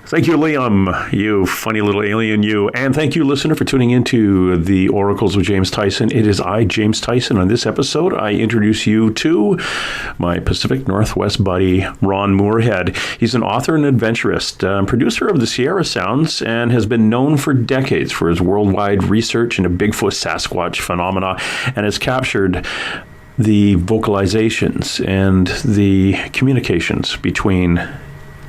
Thank you, Liam, you funny little alien, you. And thank you, listener, for tuning into the Oracles of James Tyson. It is I, James Tyson. On this episode, I introduce you to my Pacific Northwest buddy, Ron Morehead. He's an author and adventurist, producer of the Sierra Sounds, and has been known for decades for his worldwide research into Bigfoot Sasquatch phenomena, and has captured the vocalizations and the communications between,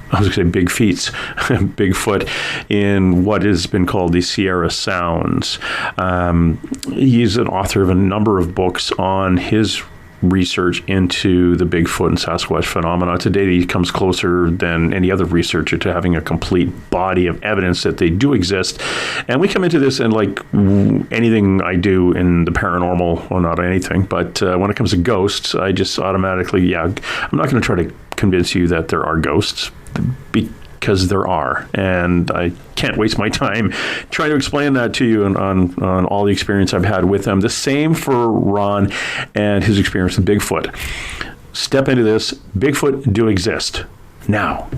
I was going to say big feats, Bigfoot, in what has been called the Sierra Sounds. He's an author of a number of books on his research into the Bigfoot and Sasquatch phenomena. Today, he comes closer than any other researcher to having a complete body of evidence that they do exist. And we come into this, and like anything I do in the paranormal, well, not anything, but when it comes to ghosts, I just automatically, I'm not going to try to convince you that there are ghosts, because there are, and I can't waste my time trying to explain that to you on all the experience I've had with them. The same for Ron and his experience with Bigfoot. Step into this. Bigfoot do exist. Now,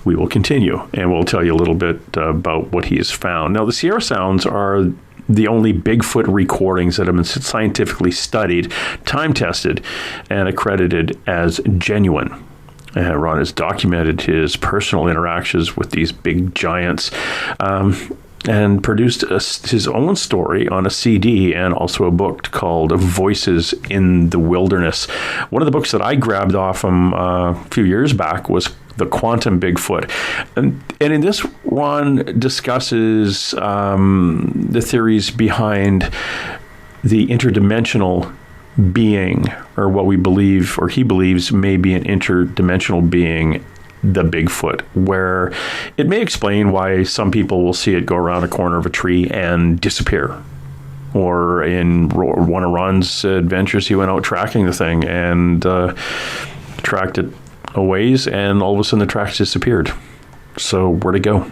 we will continue, and we'll tell you a little bit about what he has found. Now, the Sierra Sounds are the only Bigfoot recordings that have been scientifically studied, time-tested, and accredited as genuine. Ron has documented his personal interactions with these big giants and produced his own story on a CD and also a book called Voices in the Wilderness. One of the books that I grabbed off him a few years back was The Quantum Bigfoot. And in this, Ron discusses the theories behind the interdimensional being, or what we believe, or he believes may be an interdimensional being, the Bigfoot, where it may explain why some people will see it go around a corner of a tree and disappear. Or in one of Ron's adventures, he went out tracking the thing and tracked it a ways, and all of a sudden the tracks disappeared. So where'd it go?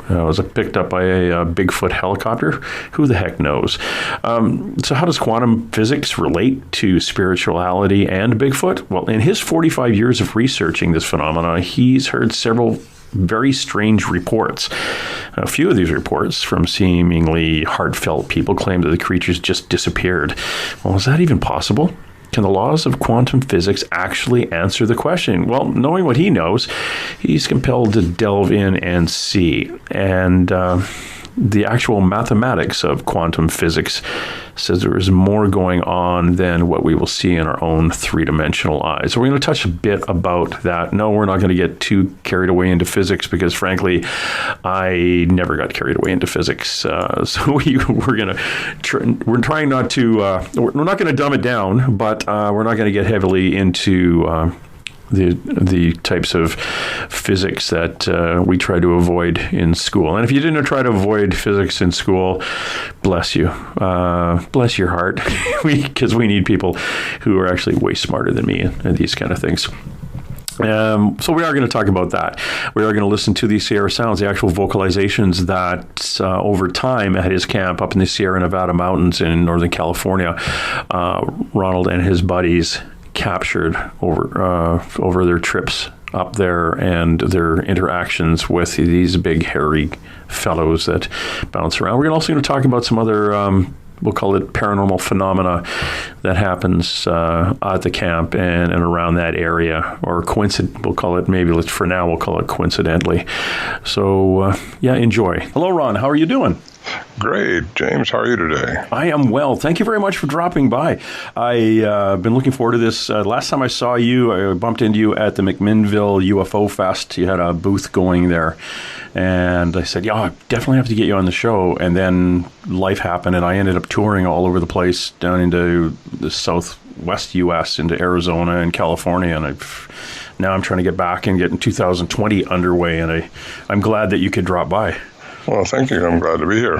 Was it picked up by a Bigfoot helicopter? Who the heck knows? So how does quantum physics relate to spirituality and Bigfoot? Well, in his 45 years of researching this phenomena, he's heard several very strange reports. A few of these reports from seemingly heartfelt people claim that the creatures just disappeared. Well, is that even possible? Can the laws of quantum physics actually answer the question? Well, knowing what he knows, he's compelled to delve in and see. And the actual mathematics of quantum physics says there is more going on than what we will see in our own three-dimensional eyes. So we're going to touch a bit about that. No, we're not going to get too carried away into physics, because frankly, I never got carried away into physics. So we're trying not to, we're not going to dumb it down, but we're not going to get heavily into the types of physics that we try to avoid in school. And if you didn't try to avoid physics in school, bless you. Bless your heart, because we need people who are actually way smarter than me and these kind of things. So we are going to talk about that. We are going to listen to the Sierra Sounds, the actual vocalizations that over time at his camp up in the Sierra Nevada mountains in Northern California, Ronald and his buddies captured over their trips up there and their interactions with these big hairy fellows that bounce around. We're also going to talk about some other we'll call it paranormal phenomena that happens at the camp and around that area, or we'll call it, maybe for now we'll call it coincidentally. So enjoy. Hello, Ron. How are you doing? Great. James, how are you today? I am well. Thank you very much for dropping by. I've been looking forward to this. Last time I saw you, I bumped into you at the McMinnville UFO Fest. You had a booth going there. And I said, I definitely have to get you on the show. And then life happened, and I ended up touring all over the place down into the southwest U.S., into Arizona and California. And now I'm trying to get back and get in 2020 underway. And I'm glad that you could drop by. Well, thank you. I'm glad to be here.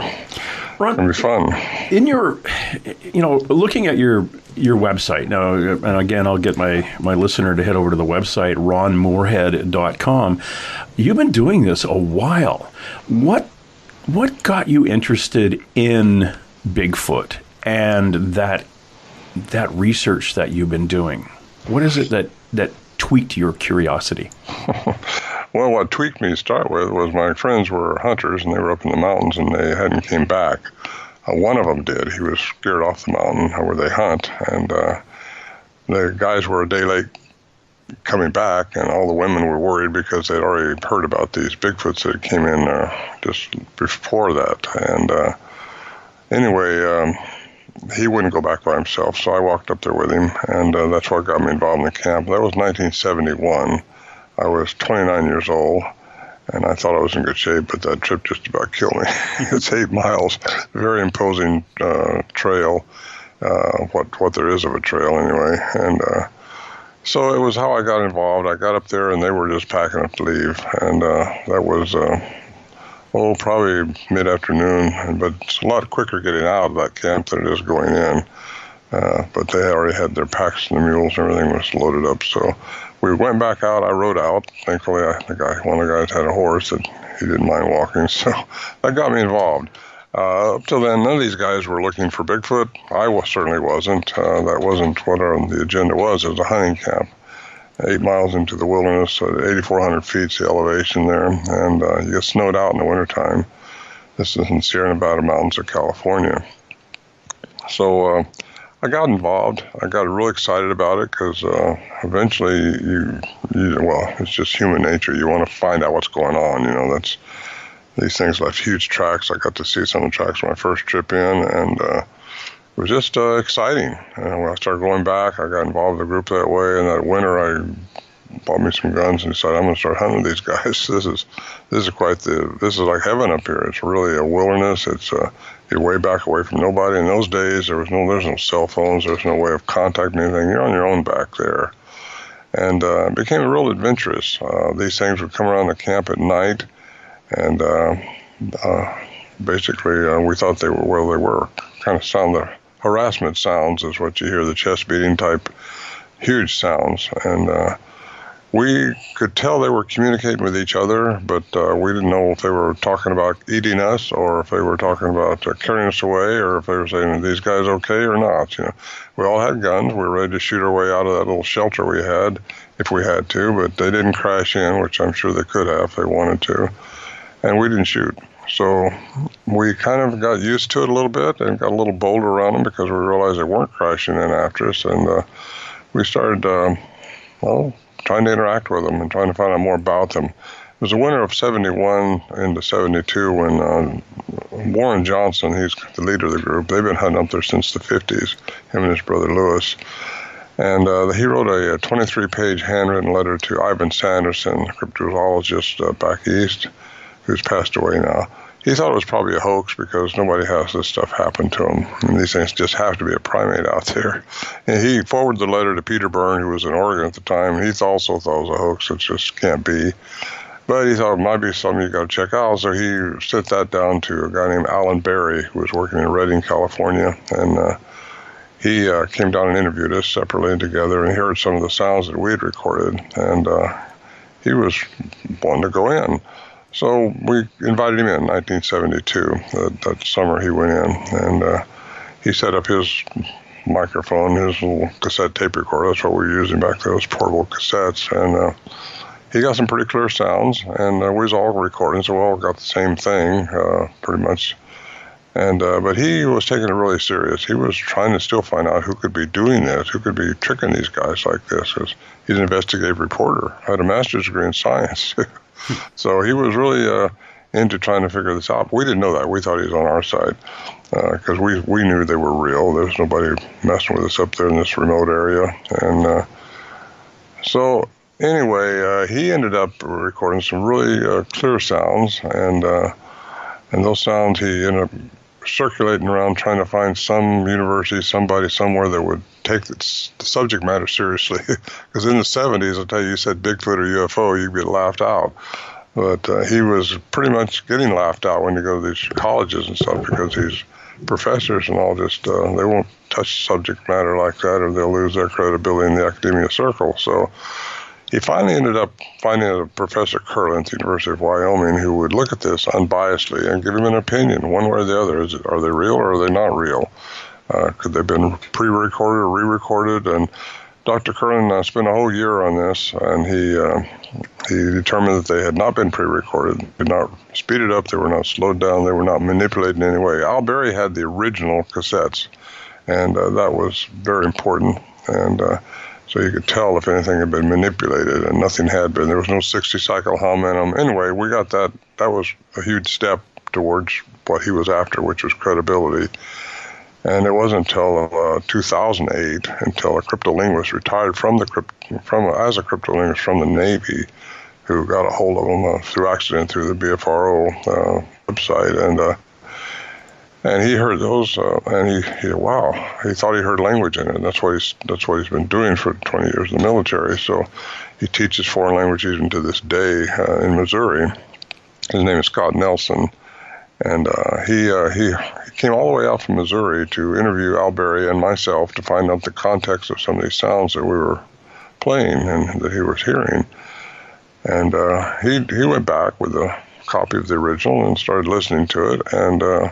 Ron, it'll be fun. In your, looking at your website now, and again, I'll get my listener to head over to the website, ronmorehead.com. You've been doing this a while. What got you interested in Bigfoot and that research that you've been doing? What is it that tweaked your curiosity? Well, what tweaked me to start with was my friends were hunters, and they were up in the mountains, and they hadn't came back. One of them did. He was scared off the mountain where they hunt, and the guys were a day late coming back, and all the women were worried because they'd already heard about these Bigfoots that came in just before that. And anyway, he wouldn't go back by himself, so I walked up there with him, and that's what got me involved in the camp. That was 1971. I was 29 years old, and I thought I was in good shape, but that trip just about killed me. It's 8 miles, very imposing trail, what there is of a trail anyway. And so it was how I got involved. I got up there, and they were just packing up to leave, and that was, probably mid-afternoon, but it's a lot quicker getting out of that camp than it is going in. But they already had their packs and the mules and everything was loaded up, so we went back out. I rode out. Thankfully, one of the guys had a horse that he didn't mind walking, so that got me involved. Up till then, none of these guys were looking for Bigfoot. Certainly wasn't. That wasn't what the agenda was. It was a hunting camp. 8 miles into the wilderness, 8,400 feet's the elevation there, and you get snowed out in the wintertime. This is in Sierra Nevada mountains of California. So I got involved. I got real excited about it because eventually it's just human nature. You want to find out what's going on. These things left huge tracks. I got to see some of the tracks on my first trip in, and it was just exciting. And when I started going back, I got involved with the group that way. And that winter, I bought me some guns and decided I'm going to start hunting these guys. This is like heaven up here. It's really a wilderness. It's you're way back away from nobody. In those days, there's no cell phones. There's no way of contacting anything. You're on your own back there. And it became real adventurous. These things would come around the camp at night, and basically we thought they were. Kind of the harassment sounds is what you hear, the chest beating type, huge sounds. And we could tell they were communicating with each other, but we didn't know if they were talking about eating us or if they were talking about carrying us away or if they were saying, are these guys okay or not? We all had guns. We were ready to shoot our way out of that little shelter we had if we had to, but they didn't crash in, which I'm sure they could have if they wanted to. And we didn't shoot. So we kind of got used to it a little bit and got a little bolder around them because we realized they weren't crashing in after us. And we started, trying to interact with them and trying to find out more about them. It was the winter of 71 into 72 when Warren Johnson, he's the leader of the group, they've been hunting up there since the 50s, him and his brother Lewis. And he wrote a 23-page handwritten letter to Ivan Sanderson, a cryptozoologist back east, who's passed away now. He thought it was probably a hoax because nobody has this stuff happen to them. And these things just have to be a primate out there. And he forwarded the letter to Peter Byrne, who was in Oregon at the time. And he also thought it was a hoax. It just can't be. But he thought it might be something you got to check out. So he sent that down to a guy named Alan Berry, who was working in Redding, California. And he came down and interviewed us separately and together and heard some of the sounds that we had recorded. And he was wanting to go in. So we invited him in 1972. That summer he went in, and he set up his microphone, his little cassette tape recorder. That's what we were using back then, those portable cassettes. And he got some pretty clear sounds, and we was all recording, so we all got the same thing, pretty much. And but he was taking it really serious. He was trying to still find out who could be doing this, who could be tricking these guys like this, because he's an investigative reporter, had a master's degree in science. So he was really into trying to figure this out. We didn't know that. We thought he was on our side because we knew they were real. There was nobody messing with us up there in this remote area. And so anyway, he ended up recording some really clear sounds. And those sounds he ended up circulating around trying to find some university, somebody somewhere that would take the subject matter seriously. Because in the 70s, I'll tell you, you said Bigfoot or UFO, you'd get laughed out. But he was pretty much getting laughed out when you go to these colleges and stuff because these professors and all just, they won't touch subject matter like that or they'll lose their credibility in the academia circle. So he finally ended up finding a Professor Curlin at the University of Wyoming who would look at this unbiasedly and give him an opinion, one way or the other. Are they real or are they not real? Could they have been pre-recorded or re-recorded? And Dr. Curlin spent a whole year on this, and he determined that they had not been pre-recorded, did not speed it up, they were not slowed down, they were not manipulated in any way. Al Berry had the original cassettes, and that was very important. And so you could tell if anything had been manipulated, and nothing had been. There was no 60-cycle hum in them. Anyway, we got that. That was a huge step towards what he was after, which was credibility. And it wasn't until 2008 until a cryptolinguist retired as a cryptolinguist from the Navy, who got a hold of them through accident through the BFRO website, and he heard those, and he wow, he thought he heard language in it. And that's what he's been doing for 20 years in the military. So he teaches foreign languages even to this day in Missouri. His name is Scott Nelson, and he came all the way out from Missouri to interview Al Berry and myself to find out the context of some of these sounds that we were playing and that he was hearing. And he went back with a copy of the original and started listening to it, and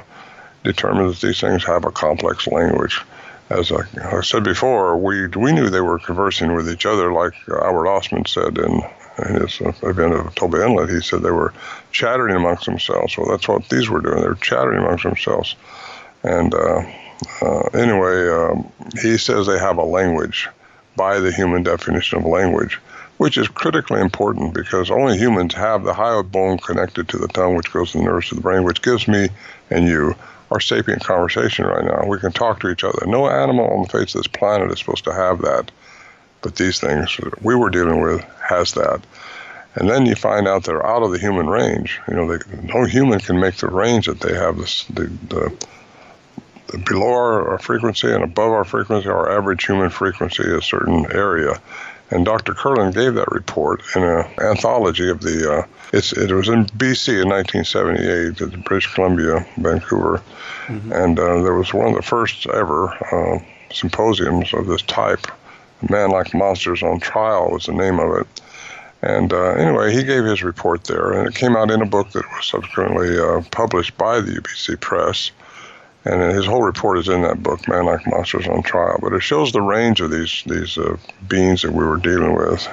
determined that these things have a complex language. As I said before, we knew they were conversing with each other, like Albert Ostman said in his event of Toba Inlet. He said they were chattering amongst themselves. Well, that's what these were doing. They were chattering amongst themselves. And anyway, he says they have a language by the human definition of language, which is critically important because only humans have the hyoid bone connected to the tongue, which goes to the nerves to the brain, which gives me and you our sapient conversation right now. We can talk to each other. No animal on the face of this planet is supposed to have that. But these things that we were dealing with has that. And then you find out they're out of the human range. You know, no human can make the range that they have. The below our frequency and above our frequency, our average human frequency is a certain area. And Dr. Curlin gave that report in an anthology of the, it was in BC in 1978 at British Columbia, Vancouver. Mm-hmm. And there was one of the first ever symposiums of this type. Man Like Monsters on Trial was the name of it. And anyway, he gave his report there, and it came out in a book that was subsequently published by the UBC Press. And his whole report is in that book, Man Like Monsters on Trial. But it shows the range of these beings that we were dealing with.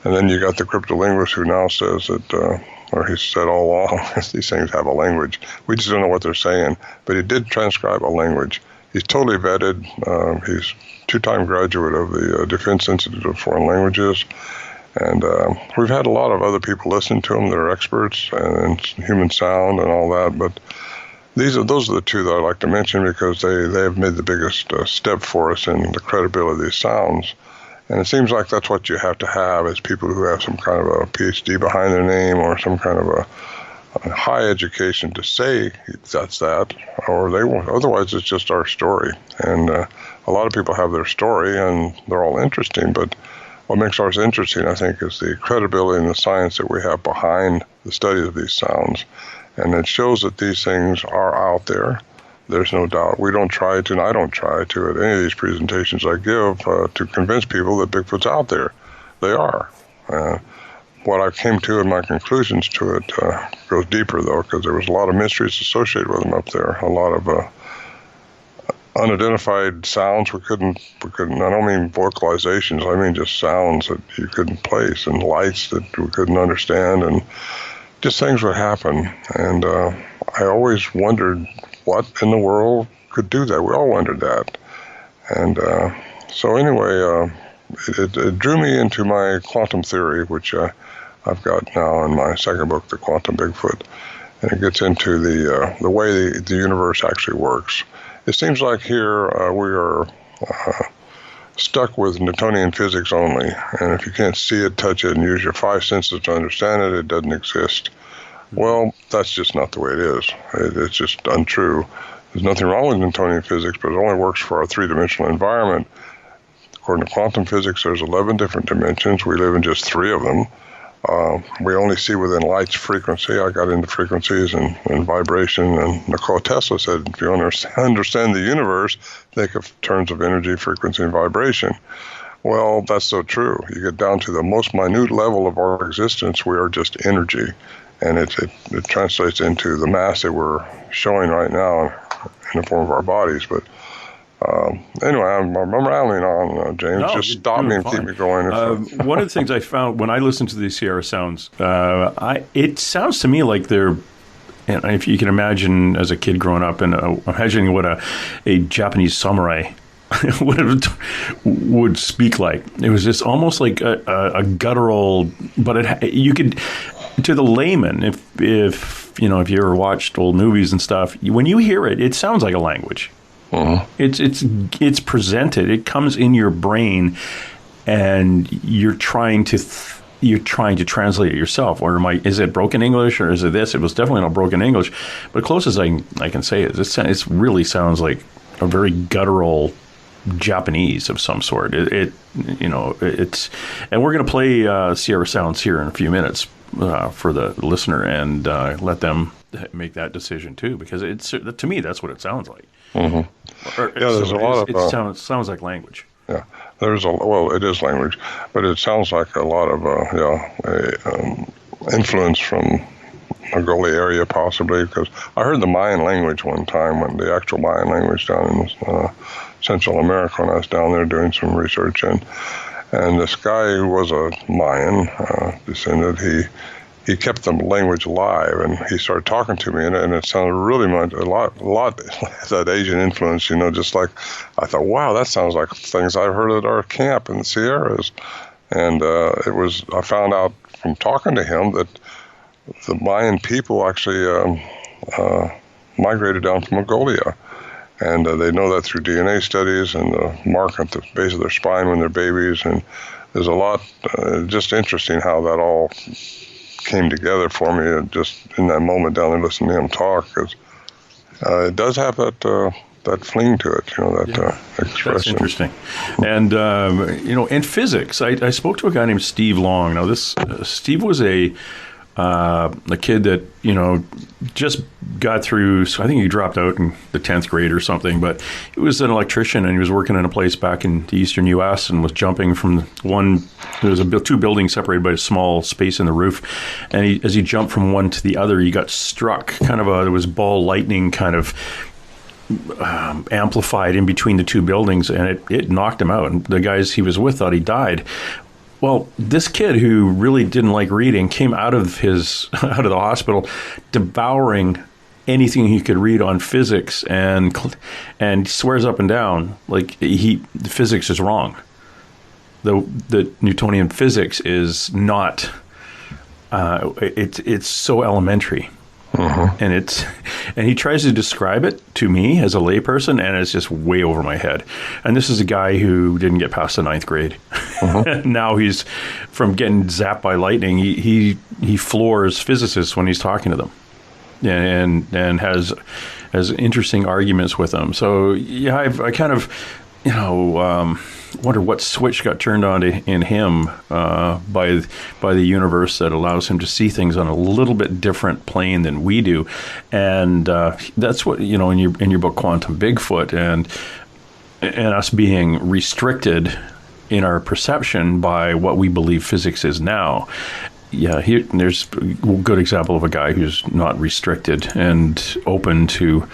And then you got the cryptolinguist who now says that, or he said all along, these things have a language. We just don't know what they're saying. But he did transcribe a language. He's totally vetted. He's two-time graduate of the Defense Institute of Foreign Languages. And we've had a lot of other people listen to him that are experts in human sound and all that. But those are the two that I like to mention because they have made the biggest step for us in the credibility of these sounds. And it seems like that's what you have to have is people who have some kind of a PhD behind their name or some kind of a high education to say that's that, or they won't. Otherwise, it's just our story. And a lot of people have their story, and they're all interesting. But what makes ours interesting, I think, is the credibility and the science that we have behind the study of these sounds. And it shows that these things are out there. There's no doubt. We don't try to, and I don't try to, at any of these presentations I give, to convince people that Bigfoot's out there. They are. What I came to in my conclusions to it goes deeper, though, because there was a lot of mysteries associated with them up there. A lot of unidentified sounds we couldn't. I don't mean vocalizations. I mean just sounds that you couldn't place, and lights that we couldn't understand, and just things would happen. And I always wondered what in the world could do that. We all wondered that. And so anyway, it drew me into my quantum theory, which I've got now in my second book, The Quantum Bigfoot. And it gets into the way the universe actually works. It seems like here we are stuck with Newtonian physics only. And if you can't see it, touch it, and use your five senses to understand it, it doesn't exist. Well, that's just not the way it is. It's just untrue. There's nothing wrong with Newtonian physics, but it only works for our three-dimensional environment. According to quantum physics, there's 11 different dimensions. We live in just 3 of them. We only see within light's frequency. I got into frequencies and vibration, and Nikola Tesla said, if you understand the universe, think of terms of energy, frequency, and vibration. Well, that's so true. You get down to the most minute level of our existence, we are just energy. And it translates into the mass that we're showing right now in the form of our bodies. But Anyway, I'm rambling on, James. No, Just you're stop me doing and keep fine. me going. One of the things I found when I listen to the Sierra sounds, it sounds to me like they're, and if you can imagine as a kid growing up and imagining what a Japanese samurai would speak like. It was just almost like a guttural, but you could, to the layman, if you ever watched old movies and stuff, when you hear it, it sounds like a language. Mhm. It's presented. It comes in your brain, and you're trying to translate it yourself. Or is it broken English, or is it this? It was definitely not broken English, but closest I can say it really sounds like a very guttural Japanese of some sort. It's and we're going to play Sierra sounds here in a few minutes for the listener, and let them make that decision too, because to me that's what it sounds like. Mhm. There's a lot of. It sounds like language. Yeah, it is language, but it sounds like a lot of influence from Mongolia area, possibly, because I heard the Mayan language one time, when the actual Mayan language down in Central America, when I was down there doing some research, and this guy who was a Mayan descendant, he kept the language alive, and he started talking to me, and it sounded really much a lot that Asian influence, just like I thought, wow, that sounds like things I've heard at our camp in the Sierras. And I found out from talking to him that the Mayan people actually migrated down from Mongolia. And they know that through DNA studies and the mark at the base of their spine when they're babies. And there's a lot, just interesting how that all came together for me, just in that moment down there listening to him talk, because it does have that fling to it, expression. That's interesting. And in physics, I spoke to a guy named Steve Long. Now this Steve was a kid that just got through. So I think he dropped out in the 10th grade or something. But he was an electrician, and he was working in a place back in the eastern U.S. and was jumping from one. There was two buildings separated by a small space in the roof, and as he jumped from one to the other, he got struck. There was ball lightning kind of amplified in between the two buildings, and it knocked him out. And the guys he was with thought he died. Well, this kid who really didn't like reading came out of the hospital devouring anything he could read on physics, and swears up and down like the physics is wrong. The Newtonian physics is not. It's so elementary. Mm-hmm. And he tries to describe it to me as a layperson, and it's just way over my head. And this is a guy who didn't get past the 9th grade. Mm-hmm. Now he's, from getting zapped by lightning, he floors physicists when he's talking to them, and has interesting arguments with them. So yeah, I kind of wonder what switch got turned on in him by the universe that allows him to see things on a little bit different plane than we do, and that's what in your book Quantum Bigfoot and us being restricted in our perception by what we believe physics is now. Yeah, there's a good example of a guy who's not restricted and open to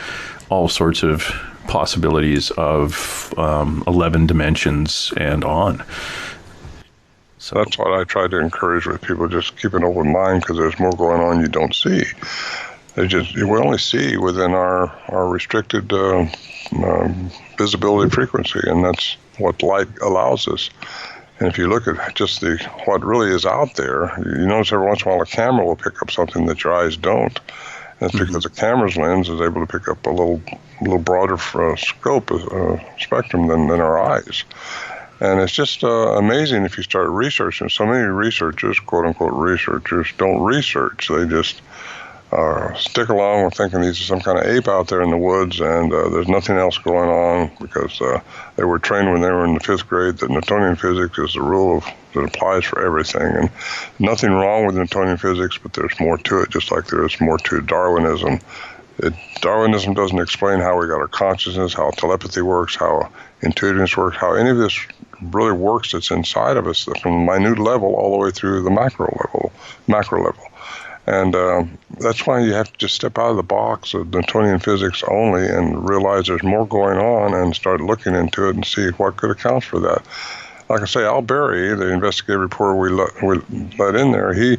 all sorts of possibilities of 11 dimensions and on. So that's what I try to encourage with people: just keep an open mind, because there's more going on you don't see. We only see within our restricted visibility frequency, and that's what light allows us. And if you look at just what really is out there, you notice every once in a while a camera will pick up something that your eyes don't. And it's because the camera's lens is able to pick up a little broader scope, spectrum than our eyes. And it's just amazing if you start researching. So many researchers, quote-unquote researchers, don't research. They just stick along with thinking these are some kind of ape out there in the woods, and there's nothing else going on, because they were trained when they were in the 5th grade that Newtonian physics is the rule that applies for everything. And nothing wrong with Newtonian physics, but there's more to it, just like there is more to Darwinism. Darwinism doesn't explain how we got our consciousness, how telepathy works, how intuitiveness works, how any of this really works that's inside of us, from the minute level all the way through the macro level. And that's why you have to just step out of the box of Newtonian physics only and realize there's more going on and start looking into it and see what could account for that. Like I say, Al Berry, the investigative reporter we let in there, he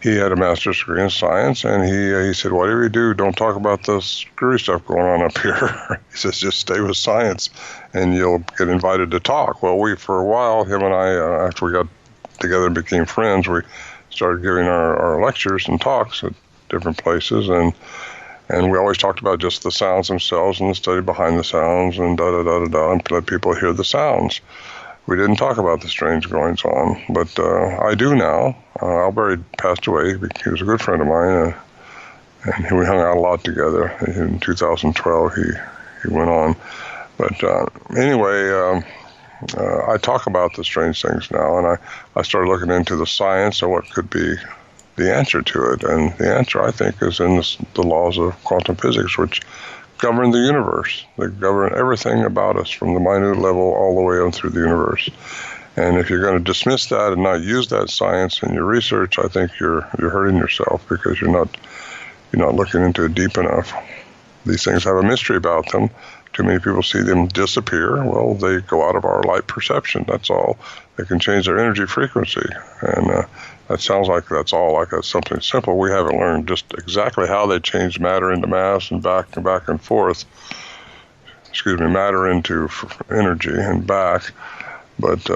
had a master's degree in science, and he said, whatever you do, don't talk about the screwy stuff going on up here. He says, just stay with science, and you'll get invited to talk. Well, for a while, him and I, after we got together and became friends, we started giving our lectures and talks at different places, and we always talked about just the sounds themselves and the study behind the sounds and da-da-da-da-da, and let people hear the sounds. We didn't talk about the strange goings on, but I do now. Al Berry passed away. He was a good friend of mine, and we hung out a lot together. In 2012, he went on. But anyway, I talk about the strange things now, and I started looking into the science of what could be the answer to it. And the answer, I think, is in the laws of quantum physics, which govern the universe. They govern everything about us from the minute level all the way on through the universe. And if you're going to dismiss that and not use that science in your research, I think you're hurting yourself, because you're not looking into it deep enough. These things have a mystery about them. Too many people see them disappear. Well, they go out of our light perception. That's all. They can change their energy frequency. And that sounds like that's all, like that's something simple. We haven't learned just exactly how they change matter into mass and back and forth. Matter into energy and back. But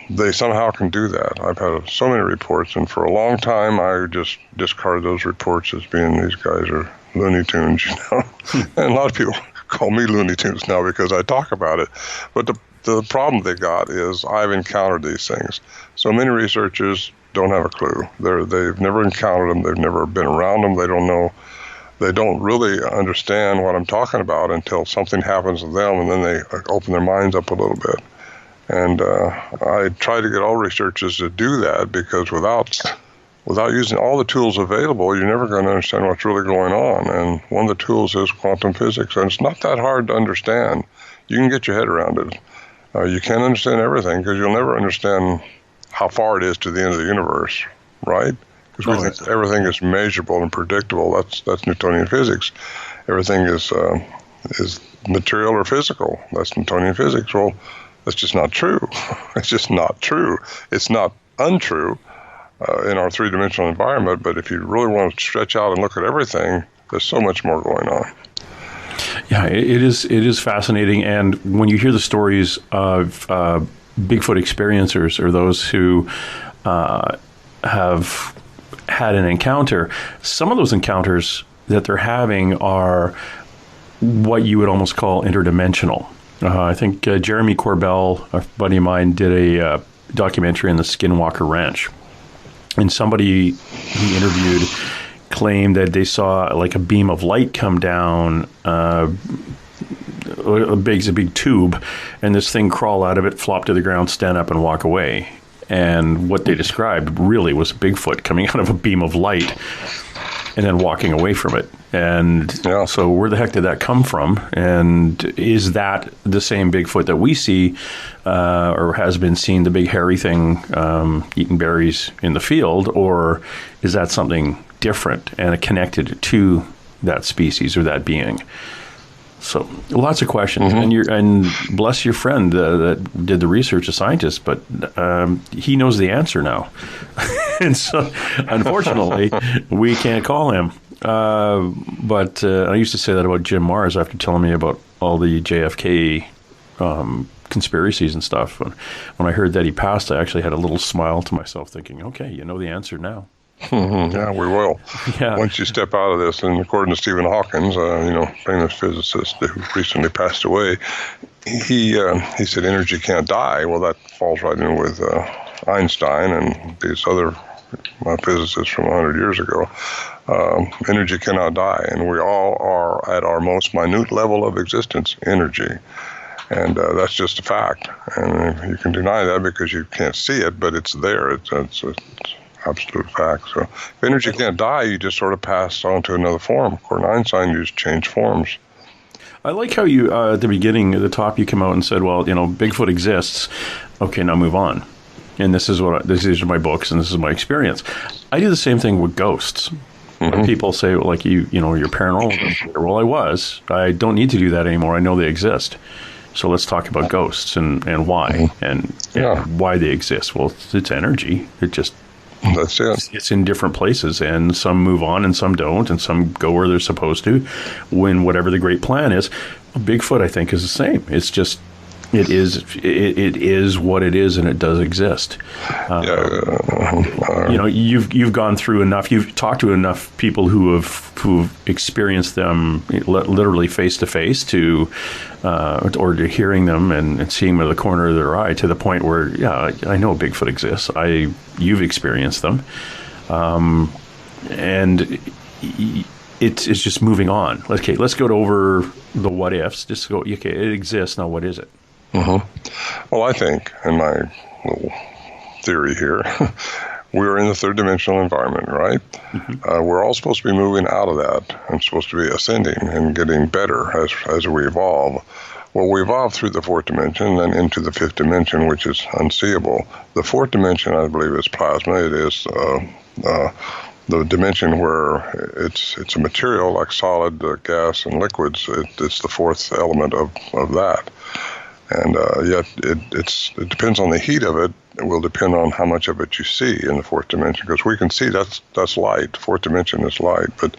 they somehow can do that. I've had so many reports, and for a long time I just discarded those reports as being, these guys are Looney Tunes, And a lot of people call me Looney Tunes now because I talk about it. But the problem they got is I've encountered these things. So many researchers don't have a clue. They've never encountered them. They've never been around them. They don't know. They don't really understand what I'm talking about until something happens to them, and then they open their minds up a little bit. And I try to get all researchers to do that, because without using all the tools available, you're never going to understand what's really going on. And one of the tools is quantum physics, and it's not that hard to understand. You can get your head around it. You can't understand everything, because you'll never understand how far it is to the end of the universe, right? Because we think everything is measurable and predictable. That's Newtonian physics. Everything is material or physical. That's Newtonian physics. Well, that's just not true. It's just not true. It's not untrue in our three-dimensional environment, but if you really want to stretch out and look at everything, there's so much more going on. Yeah, it is fascinating. And when you hear the stories of Bigfoot experiencers, or those who have had an encounter, some of those encounters that they're having are what you would almost call interdimensional. I think Jeremy Corbell, a buddy of mine, did a documentary on the Skinwalker Ranch. And somebody he interviewed claimed that they saw like a beam of light come down a big tube, and this thing crawl out of it, flop to the ground, stand up, and walk away. And what they described really was Bigfoot coming out of a beam of light and then walking away from it. And so where the heck did that come from? And is that the same Bigfoot that we see or has been seen, the big hairy thing eating berries in the field? Or is that something different and connected to that species or that being? So lots of questions, and bless your friend that did the research, a scientist, but he knows the answer now. And so, unfortunately, we can't call him. But I used to say that about Jim Mars after telling me about all the JFK conspiracies and stuff. When I heard that he passed, I actually had a little smile to myself, thinking, "Okay, you know the answer now." Yeah, we will. Yeah. Once you step out of this, and according to Stephen Hawking, famous physicist who recently passed away, he said energy can't die. Well, that falls right in with Einstein and these other physicists from 100 years ago. Energy cannot die, and we all are at our most minute level of existence, energy. And that's just a fact. And you can deny that because you can't see it, but it's there. It's absolute fact. So if energy can't die, you just sort of pass on to another form. According to Einstein, you just change forms. I like how you, at the beginning, at the top, you come out and said, well, Bigfoot exists. Okay, now move on. and these are my books, and this is my experience. I do the same thing with ghosts. When people say, like, you're paranormal. Well, I was. I don't need to do that anymore. I know they exist. So let's talk about ghosts and why and why they exist. Well, it's energy. That's it. It's in different places, and some move on and some don't, and some go where they're supposed to when whatever the great plan is. Bigfoot, I think, is the same. It's just it is what it is, and it does exist. You've gone through enough. You've talked to enough people who've experienced them literally face to face, or to hearing them and seeing them at the corner of their eye, to the point where I know Bigfoot exists. You've experienced them, and it's just moving on. Okay, let's go over the what ifs. Just go. Okay, it exists now. What is it? Well, I think, in my little theory here, we're in the third dimensional environment, right? We're all supposed to be moving out of that and supposed to be ascending and getting better as we evolve. Well, we evolve through the fourth dimension and into the fifth dimension, which is unseeable. The fourth dimension, I believe, is plasma. It is the dimension where it's a material like solid, gas, and liquids. It's the fourth element of that. And yet it depends on the heat of it. It will depend on how much of it you see in the fourth dimension, because we can see that's light. Fourth dimension is light, but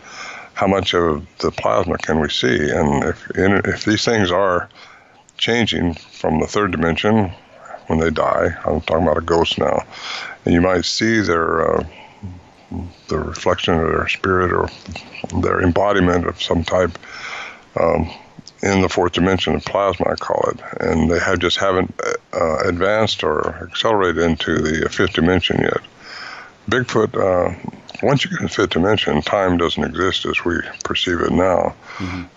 how much of the plasma can we see? And if these things are changing from the third dimension when they die, I'm talking about a ghost now, and you might see the reflection of their spirit or their embodiment of some type in the fourth dimension of plasma, I call it, and they haven't advanced or accelerated into the fifth dimension yet. Bigfoot, once you get in the fifth dimension, time doesn't exist as we perceive it now.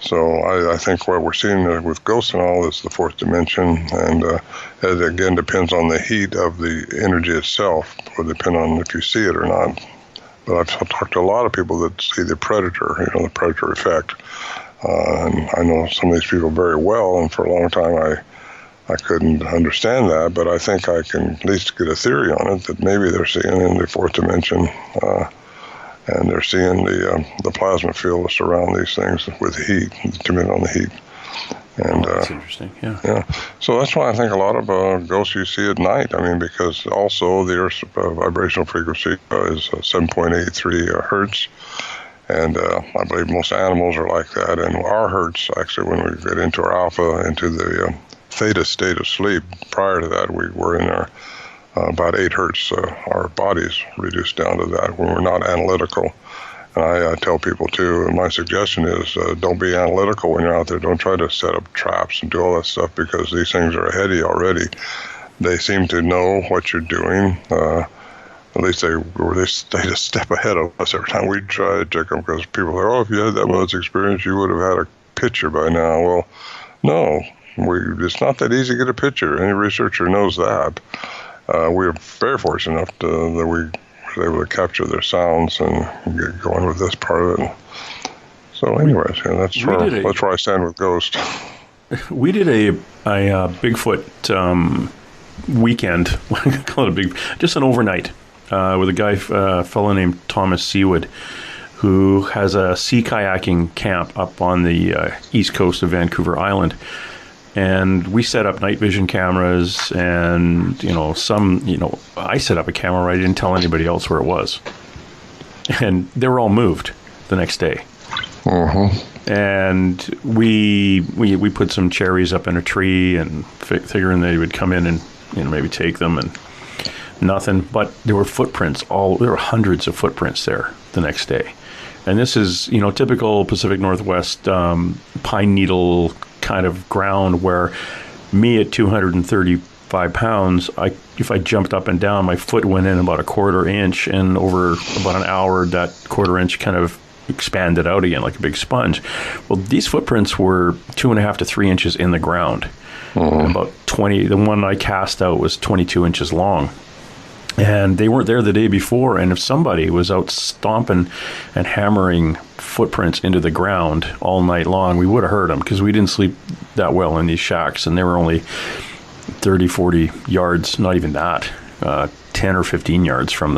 So I think what we're seeing with ghosts and all is the fourth dimension, and it again depends on the heat of the energy itself. It will depend on if you see it or not. But I've talked to a lot of people that see the predator, the predator effect. And I know some of these people very well, and for a long time I couldn't understand that, but I think I can at least get a theory on it that maybe they're seeing in the fourth dimension, and they're seeing the plasma field surround these things with the heat, depending on the heat. And that's interesting. Yeah. So that's why I think a lot of ghosts you see at night. I mean, because also the Earth's vibrational frequency is 7.83 hertz. And I believe most animals are like that. And our hertz, actually, when we get into our alpha, into the theta state of sleep, prior to that, we were in our about 8 hertz. Our bodies reduced down to that when we're not analytical. And I tell people, too, my suggestion is don't be analytical when you're out there. Don't try to set up traps and do all that stuff, because these things are ahead of you already. They seem to know what you're doing. At least they stayed a step ahead of us every time we try to check them, because people say, if you had that much experience, you would have had a picture by now. Well, no, it's not that easy to get a picture. Any researcher knows that. We are very fortunate enough that we were able to capture their sounds and get going with this part of it. So anyways, that's where I stand with Ghost. We did a Bigfoot weekend, call it just an overnight, with a fellow named Thomas Seawood, who has a sea kayaking camp up on the east coast of Vancouver Island. And we set up night vision cameras, and I set up a camera where I didn't tell anybody else where it was, and they were all moved the next day. And we put some cherries up in a tree, and figuring they would come in and maybe take them, and nothing. But there were footprints. There were hundreds of footprints there the next day. And this is typical Pacific Northwest pine needle kind of ground, where me at 235 pounds, if I jumped up and down, my foot went in about a quarter inch, and over about an hour, that quarter inch kind of expanded out again like a big sponge. Well, these footprints were 2.5 to 3 inches in the ground. About 20. The one I cast out was 22 inches long. And they weren't there the day before, and if somebody was out stomping and hammering footprints into the ground all night long, we would have heard them, because we didn't sleep that well in these shacks, and they were only 30, 40 yards, not even that, 10 or 15 yards from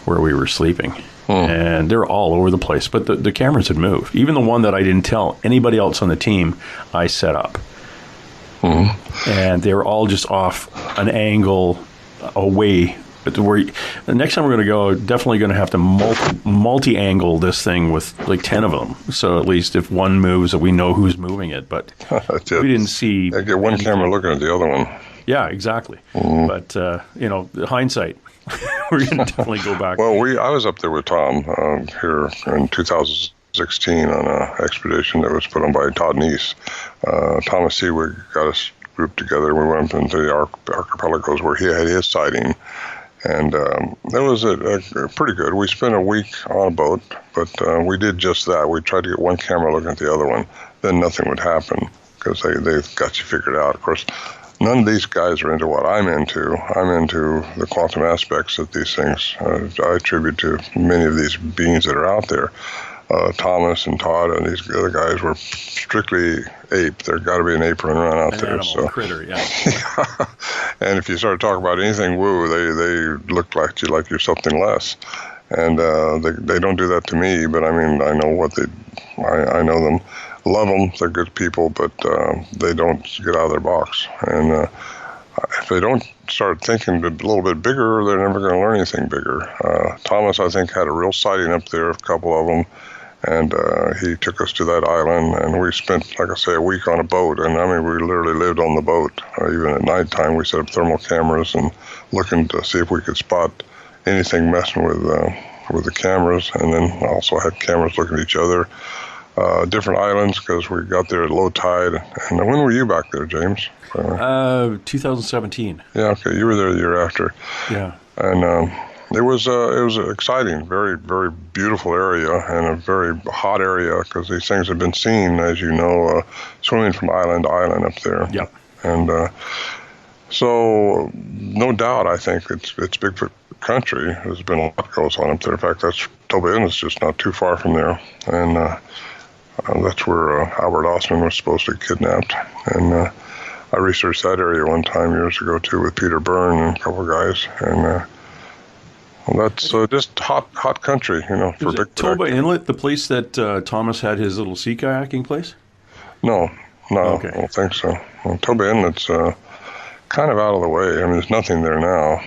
where we were sleeping. And they're all over the place. But the cameras had moved. Even the one that I didn't tell anybody else on the team, I set up. And they were all just off an angle away. But the next time we're going to go, definitely going to have to multi-angle this thing with like 10 of them. So at least if one moves, we know who's moving it. But we didn't see. I get one camera looking at the other one. Yeah, exactly. But the hindsight, we're going to definitely go back. Well, I was up there with Tom here in 2016 on an expedition that was put on by Todd Neese. Thomas Seawig got us grouped together. We went up into the archipelagos where he had his sighting. And that was pretty good. We spent a week on a boat, but we did just that. We tried to get one camera looking at the other one. Then nothing would happen because they've got you figured out. Of course, none of these guys are into what I'm into. I'm into the quantum aspects of these things. I attribute to many of these beings that are out there. Thomas and Todd and these other guys were strictly ape. There's got to be an ape running around out there. Animal, critter, yeah. And if you start talking about anything woo, they look like you're something less. And they don't do that to me, but I mean, I know I know them, love them. They're good people, but they don't get out of their box. And if they don't start thinking a little bit bigger, they're never going to learn anything bigger. Thomas, I think, had a real sighting up there, a couple of them. And he took us to that island, and we spent, like I say, a week on a boat. And I mean, we literally lived on the boat. Even at nighttime, we set up thermal cameras and looking to see if we could spot anything messing with the cameras. And then also had cameras looking at each other. Different islands because we got there at low tide. And when were you back there, James? 2017. Yeah, okay. You were there the year after. Yeah. And it was exciting, very, very beautiful area and a very hot area because these things have been seen, as you know, swimming from island to island up there. Yeah. And so, no doubt, I think it's Bigfoot country. There's been a lot goes on up there. In fact, that's Toba Inlet's just not too far from there, and that's where Albert Osman was supposed to be kidnapped. And I researched that area one time years ago too with Peter Byrne and a couple of guys, and. Well, that's just hot country, for Bigfoot. Toba Inlet, the place that Thomas had his little sea kayaking place? No, Okay. I don't think so. Well, Toba Inlet's kind of out of the way. I mean, there's nothing there now.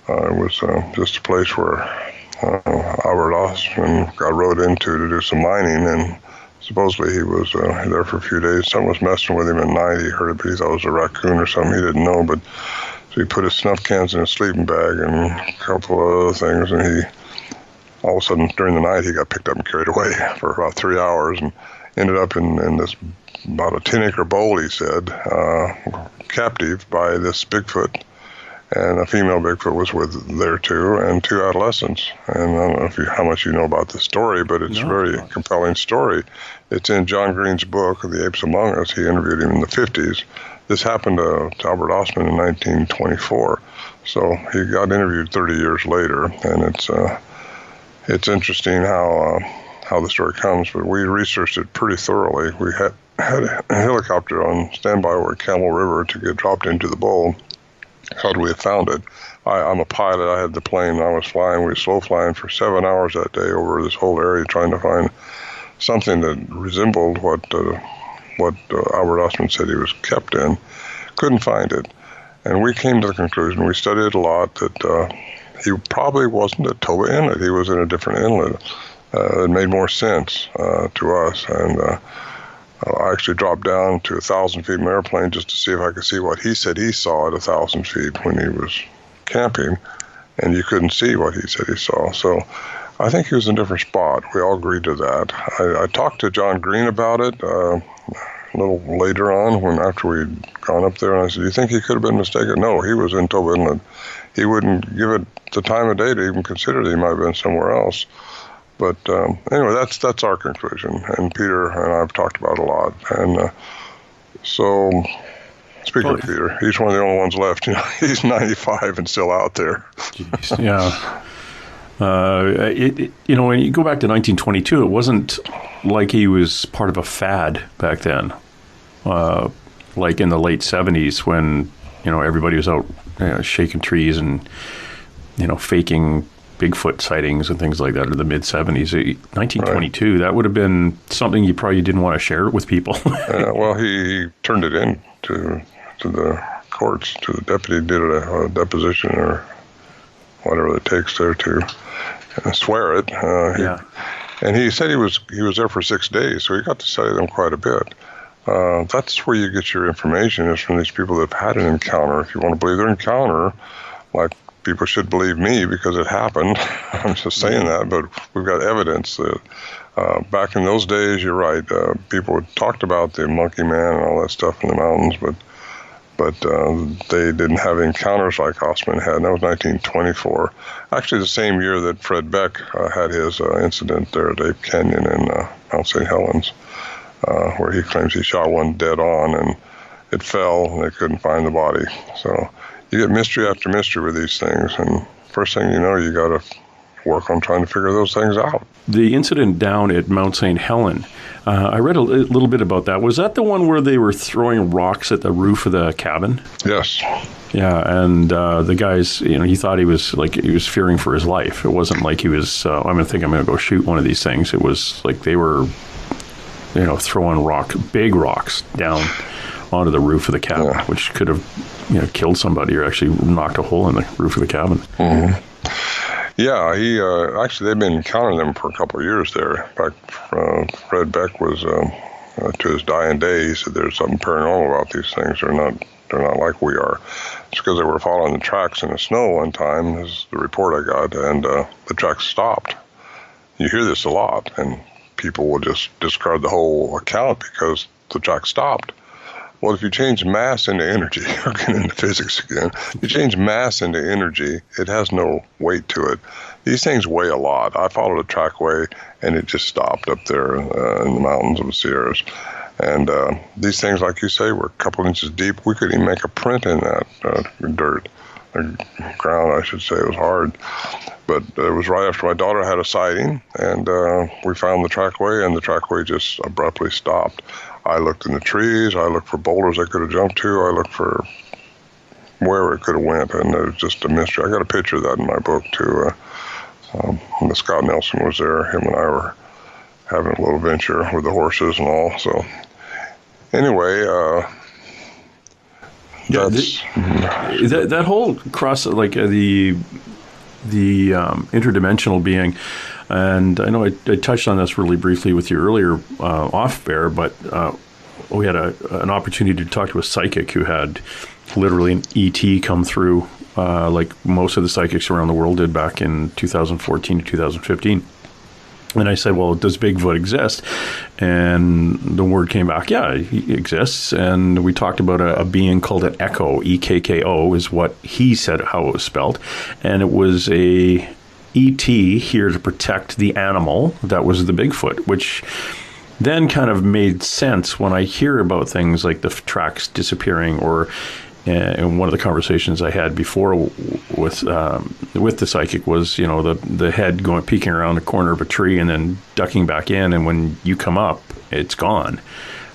It was just a place where Albert Osman got rowed into to do some mining, and supposedly he was there for a few days. Someone was messing with him at night. He heard it, but he thought it was a raccoon or something. He didn't know, but... So he put his snuff cans in his sleeping bag and a couple of other things, and all of a sudden during the night he got picked up and carried away for about 3 hours and ended up in this about a 10-acre bowl, he said, captive by this Bigfoot. And a female Bigfoot was there too, and 2 adolescents. And I don't know how much you know about the story, but it's a very compelling story. It's in John Green's book, The Apes Among Us. He interviewed him in the 50s. This happened to Albert Osman in 1924, so he got interviewed 30 years later, and it's interesting how the story comes. But we researched it pretty thoroughly. We had a helicopter on standby over at Camel River to get dropped into the bowl. How do we have found it? I'm a pilot. I had the plane. I was flying. We were slow flying for 7 hours that day over this whole area, trying to find something that resembled what Albert Osman said he was kept in. Couldn't find it. And we came to the conclusion, we studied it a lot, that he probably wasn't at Toba Inlet. He was in a different inlet. It made more sense to us. And I actually dropped down to 1,000 feet in my airplane just to see if I could see what he said he saw at 1,000 feet when he was camping. And you couldn't see what he said he saw. So I think he was in a different spot. We all agreed to that. I talked to John Green about it a little later on after we'd gone up there, and I said, do you think he could have been mistaken? No, he was in Toba Inlet. He wouldn't give it the time of day to even consider that he might have been somewhere else. But anyway, that's our conclusion, and Peter and I have talked about it a lot. And so, speaking of Peter, he's one of the only ones left. He's 95 and still out there. Jeez, yeah. When you go back to 1922, it wasn't like he was part of a fad back then, like in the late 70s when everybody was out shaking trees and, faking Bigfoot sightings and things like that in the mid-'70s. 1922, that would have been something you probably didn't want to share with people. Well, he turned it in to the courts, to the deputy, did a deposition or whatever it takes there to swear it. And he said he was there for 6 days, so he got to study them quite a bit. That's where you get your information, is from these people that have had an encounter. If you want to believe their encounter, like people should believe me because it happened. I'm just saying that, but we've got evidence that back in those days, you're right, people talked about the monkey man and all that stuff in the mountains, but they didn't have encounters like Osman had, and that was 1924. Actually, the same year that Fred Beck had his incident there at Ape Canyon in Mount St. Helens, where he claims he shot one dead on, and it fell, and they couldn't find the body. So you get mystery after mystery with these things, and first thing you know, you got to work on trying to figure those things out. The incident down at Mount St. Helen, I read a little bit about that. Was that the one where they were throwing rocks at the roof of the cabin? Yes. Yeah, and the guys, he thought he was fearing for his life. It wasn't like he was, I'm going to go shoot one of these things. It was like they were, throwing big rocks down onto the roof of the cabin, which could have, killed somebody or actually knocked a hole in the roof of the cabin. Mm-hmm. Yeah, he actually, they've been encountering them for a couple of years there. In fact, Fred Beck was, to his dying day, he said there's something paranormal about these things. They're not like we are. It's because they were following the tracks in the snow one time, this is the report I got, and the tracks stopped. You hear this a lot, and people will just discard the whole account because the track stopped. Well, if you change mass into energy, we're getting into physics again. You change mass into energy, it has no weight to it. These things weigh a lot. I followed a trackway, and it just stopped up there in the mountains of the Sierras. And these things, like you say, were a couple inches deep. We couldn't even make a print in that dirt. Ground, I should say. It was hard. But it was right after my daughter had a sighting, and we found the trackway, and the trackway just abruptly stopped. I looked in the trees. I looked for boulders I could have jumped to. I looked for wherever it could have went, and it was just a mystery. I got a picture of that in my book, too. When Scott Nelson was there, him and I were having a little venture with the horses and all. So anyway, that whole cross, like the interdimensional being, and I know I touched on this really briefly with you earlier off air, but we had an opportunity to talk to a psychic who had literally an ET come through, like most of the psychics around the world did back in 2014 to 2015. And I said, well, does Bigfoot exist? And the word came back, yeah, he exists. And we talked about a being called an Echo, E-K-K-O is what he said, how it was spelled. And it was a E.T. here to protect the animal that was the Bigfoot, which then kind of made sense when I hear about things like the tracks disappearing, or in one of the conversations I had before with the psychic was, the head peeking around the corner of a tree and then ducking back in, and when you come up, it's gone.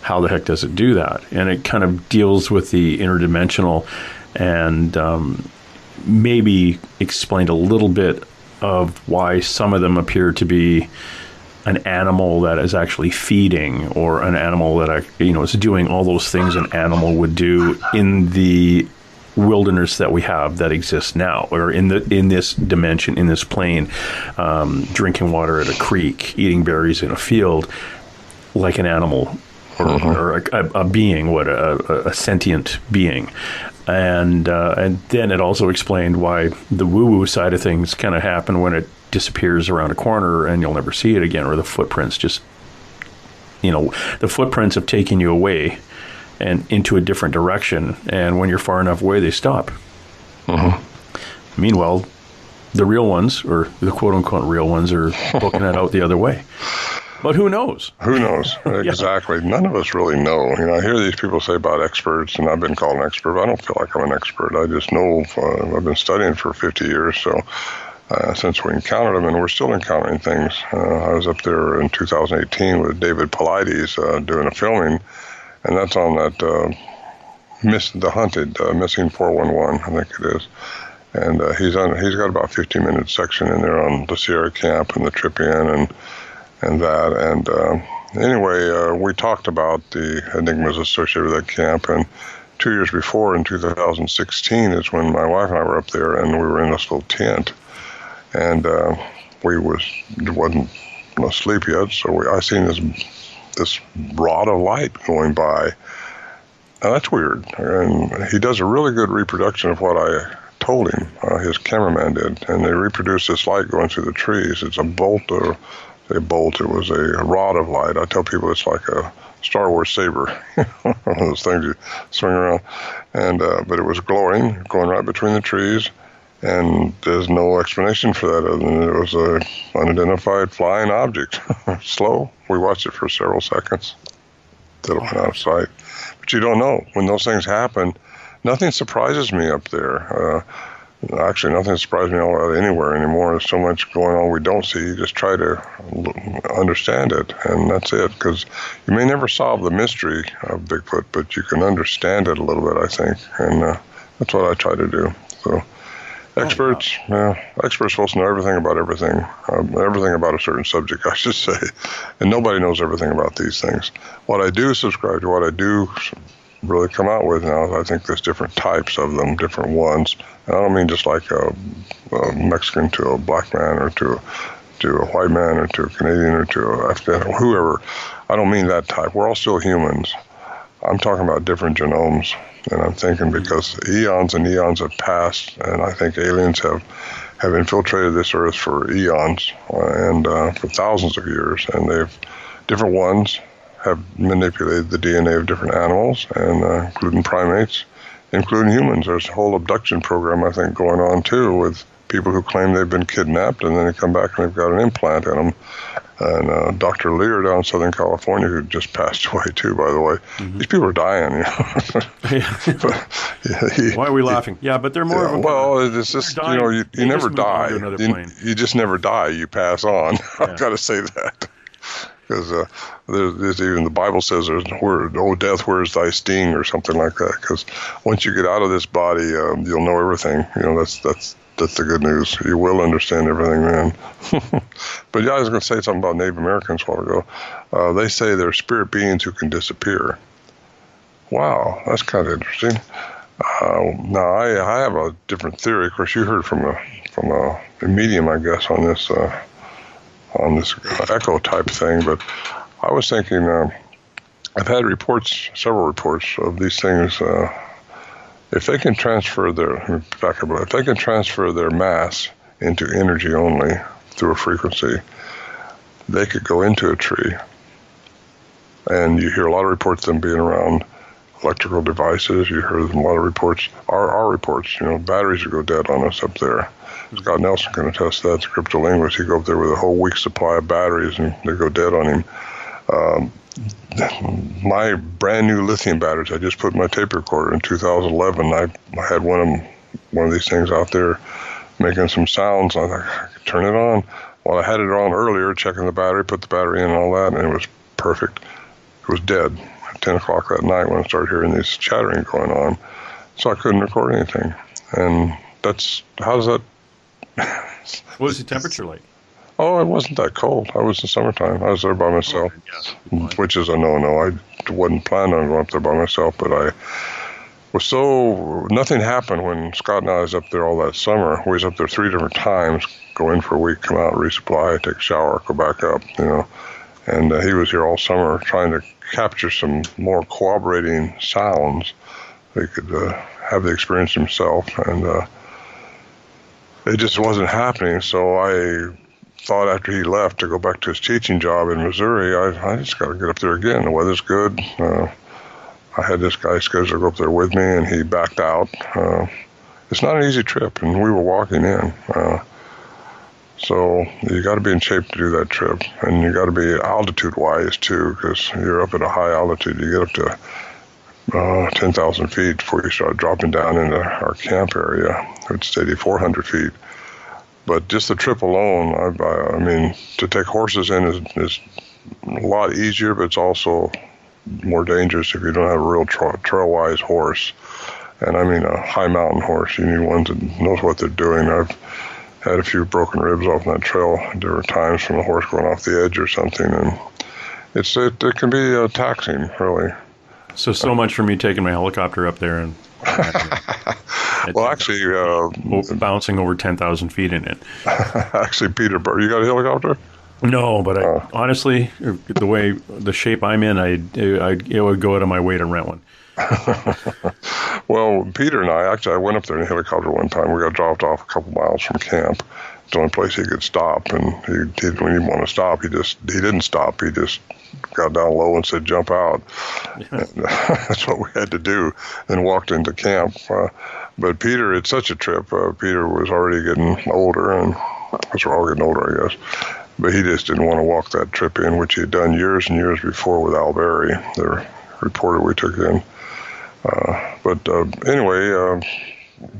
How the heck does it do that? And it kind of deals with the interdimensional, and maybe explained a little bit of why some of them appear to be an animal that is actually feeding, or an animal that is doing all those things an animal would do in the wilderness that we have that exists now, or in this dimension, in this plane, drinking water at a creek, eating berries in a field, like an animal, or a being, a sentient being. And then it also explained why the woo-woo side of things kind of happen when it disappears around a corner and you'll never see it again, or the footprints just, the footprints have taken you away and into a different direction, and when you're far enough away, they stop. Meanwhile, the real ones, or the quote-unquote real ones, are booking it out the other way. But who knows? Who knows? Exactly. None of us really know. I hear these people say about experts, and I've been called an expert, but I don't feel like I'm an expert. I just know I've been studying for 50 years, so since we encountered them, and we're still encountering things. I was up there in 2018 with David Paulides doing a filming, and that's on that the hunted missing 411, I think it is. And he's got about 15-minute section in there on the Sierra Camp and the trip in and that. And anyway, we talked about the enigmas associated with that camp. And 2 years before, in 2016, is when my wife and I were up there, and we were in this little tent. And we wasn't asleep yet, so I seen this rod of light going by. And that's weird. And he does a really good reproduction of what I told him. His cameraman did. And they reproduced this light going through the trees. It's a bolt, it was a rod of light. I tell people it's like a Star Wars saber, one of those things you swing around. And but it was glowing, going right between the trees. And there's no explanation for that other than it was a unidentified flying object. Slow. We watched it for several seconds till it went out of sight. But you don't know. When those things happen, nothing surprises me up there. Actually, nothing surprises me all anywhere anymore. There's so much going on we don't see. You just try to understand it, and that's it. Because you may never solve the mystery of Bigfoot, but you can understand it a little bit, I think. And that's what I try to do. So. Experts are supposed to know everything about everything, everything about a certain subject, I should say, and nobody knows everything about these things. What I do subscribe to, what I do really come out with now, I think there's different types of them, different ones. And I don't mean just like a Mexican to a black man or to a white man or to a Canadian or to a Afghan or whoever. I don't mean that type. We're all still humans. I'm talking about different genomes. And I'm thinking because eons and eons have passed, and I think aliens have infiltrated this earth for eons and for thousands of years, and different ones have manipulated the DNA of different animals, and including primates, including humans. There's a whole abduction program, I think, going on too with people who claim they've been kidnapped, and then they come back and they've got an implant in them. And Dr. Lear down in Southern California, who just passed away too, by the way. These people are dying. Why are we laughing? Yeah, but they're more of a... Well, it's just, you never die. You just never die. You pass on. Yeah. I've got to say that. Because there's even the Bible says there's a word, "Oh, death, where's thy sting?" or something like that. Because once you get out of this body, you'll know everything. That's the good news. You will understand everything then. But yeah, I was going to say something about Native Americans a while ago. They say they're spirit beings who can disappear. Wow, that's kind of interesting. Now, I have a different theory. Of course, you heard from a medium, I guess, on this echo type thing. But I was thinking, I've had several reports of these things. If they can transfer their mass into energy only through a frequency, they could go into a tree. And you hear a lot of reports of them being around electrical devices. You hear a lot of reports, our reports, batteries would go dead on us up there. Scott Nelson can attest to that. The cryptolinguist, he'd go up there with a whole week's supply of batteries and they'd go dead on him. My brand new lithium batteries, I just put in my tape recorder in 2011. I had one of these things out there making some sounds. I thought I could turn it on. Well, I had it on earlier, checking the battery, put the battery in and all that, and it was perfect. It was dead at 10 o'clock that night when I started hearing this chattering going on. So I couldn't record anything. And how does that... What was the temperature like? Oh, it wasn't that cold. I was in summertime. I was there by myself, which is a no-no. I wasn't planning on going up there by myself, but I was nothing happened when Scott and I was up there all that summer. We was up there 3 different times, go in for a week, come out, resupply, take a shower, go back up, And he was here all summer trying to capture some more corroborating sounds. He could have the experience himself, and it just wasn't happening. So I thought after he left to go back to his teaching job in Missouri, I just got to get up there again. The weather's good. I had this guy scheduled to go up there with me, and he backed out. It's not an easy trip, and we were walking in. So you got to be in shape to do that trip, and you got to be altitude-wise too, because you're up at a high altitude. You get up to 10,000 feet before you start dropping down into our camp area. It's 8,400 feet. But just the trip alone, I mean, to take horses in is a lot easier, but it's also more dangerous if you don't have a real trail-wise horse. And I mean a high mountain horse. You need one that knows what they're doing. I've had a few broken ribs off that trail. There were times from a horse going off the edge or something, and it can be taxing, really. So much for me taking my helicopter up there and well, actually, bouncing over 10,000 feet in it. Actually, Peterborough, you got a helicopter? No, but honestly, the shape I'm in, it would go out of my way to rent one. Well, Peter and I went up there in a helicopter one time. We got dropped off a couple miles from camp. It's the only place he could stop, and when he didn't want to stop, he didn't stop. He just got down low and said, "Jump out." And, that's what we had to do, and walked into camp. But Peter, it's such a trip. Peter was already getting older, and because we're all getting older, I guess. But he just didn't want to walk that trip in, which he had done years and years before with Al Berry, the reporter we took in. Anyway,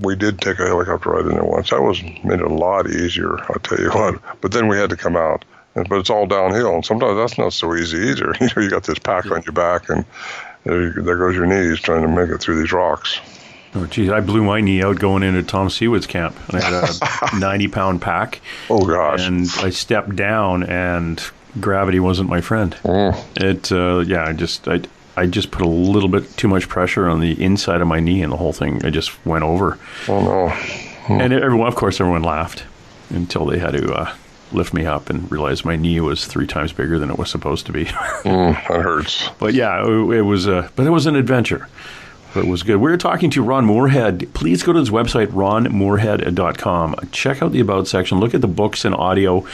we did take a helicopter ride in there once. That made it a lot easier, I'll tell you what. But then we had to come out. But it's all downhill, and sometimes that's not so easy either. You got this pack on your back, and there goes your knees trying to make it through these rocks. Oh, geez, I blew my knee out going into Tom Seawood's camp, and I had a 90-pound pack. Oh, gosh. And I stepped down, and gravity wasn't my friend. I just put a little bit too much pressure on the inside of my knee, and the whole thing, I just went over. Oh, no. And everyone laughed until they had to lift me up and realize my knee was 3 times bigger than it was supposed to be. That hurts. But yeah, it was an adventure. But it was good. We were talking to Ron Morehead. Please go to his website, ronmorehead.com. Check out the About section. Look at the books and audio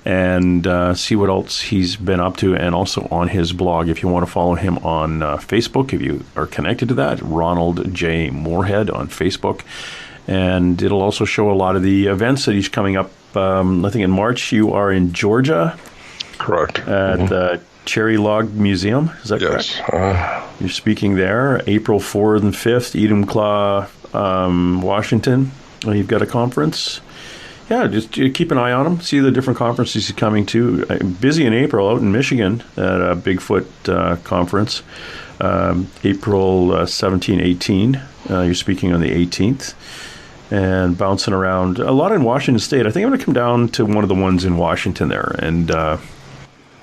and see what else he's been up to, and also on his blog. If you want to follow him on Facebook, if you are connected to that, Ronald J. Morehead on Facebook. And it'll also show a lot of the events that he's coming up. I think in March you are in Georgia. Correct. At the Cherry Log Museum. Is that correct? Yes. You're speaking there. April 4th and 5th, Enumclaw, Washington. You've got a conference. Yeah, just keep an eye on him. See the different conferences he's coming to. Busy in April out in Michigan at a Bigfoot conference. April 17, 18. You're speaking on the 18th. And bouncing around. A lot in Washington State. I think I'm going to come down to one of the ones in Washington there and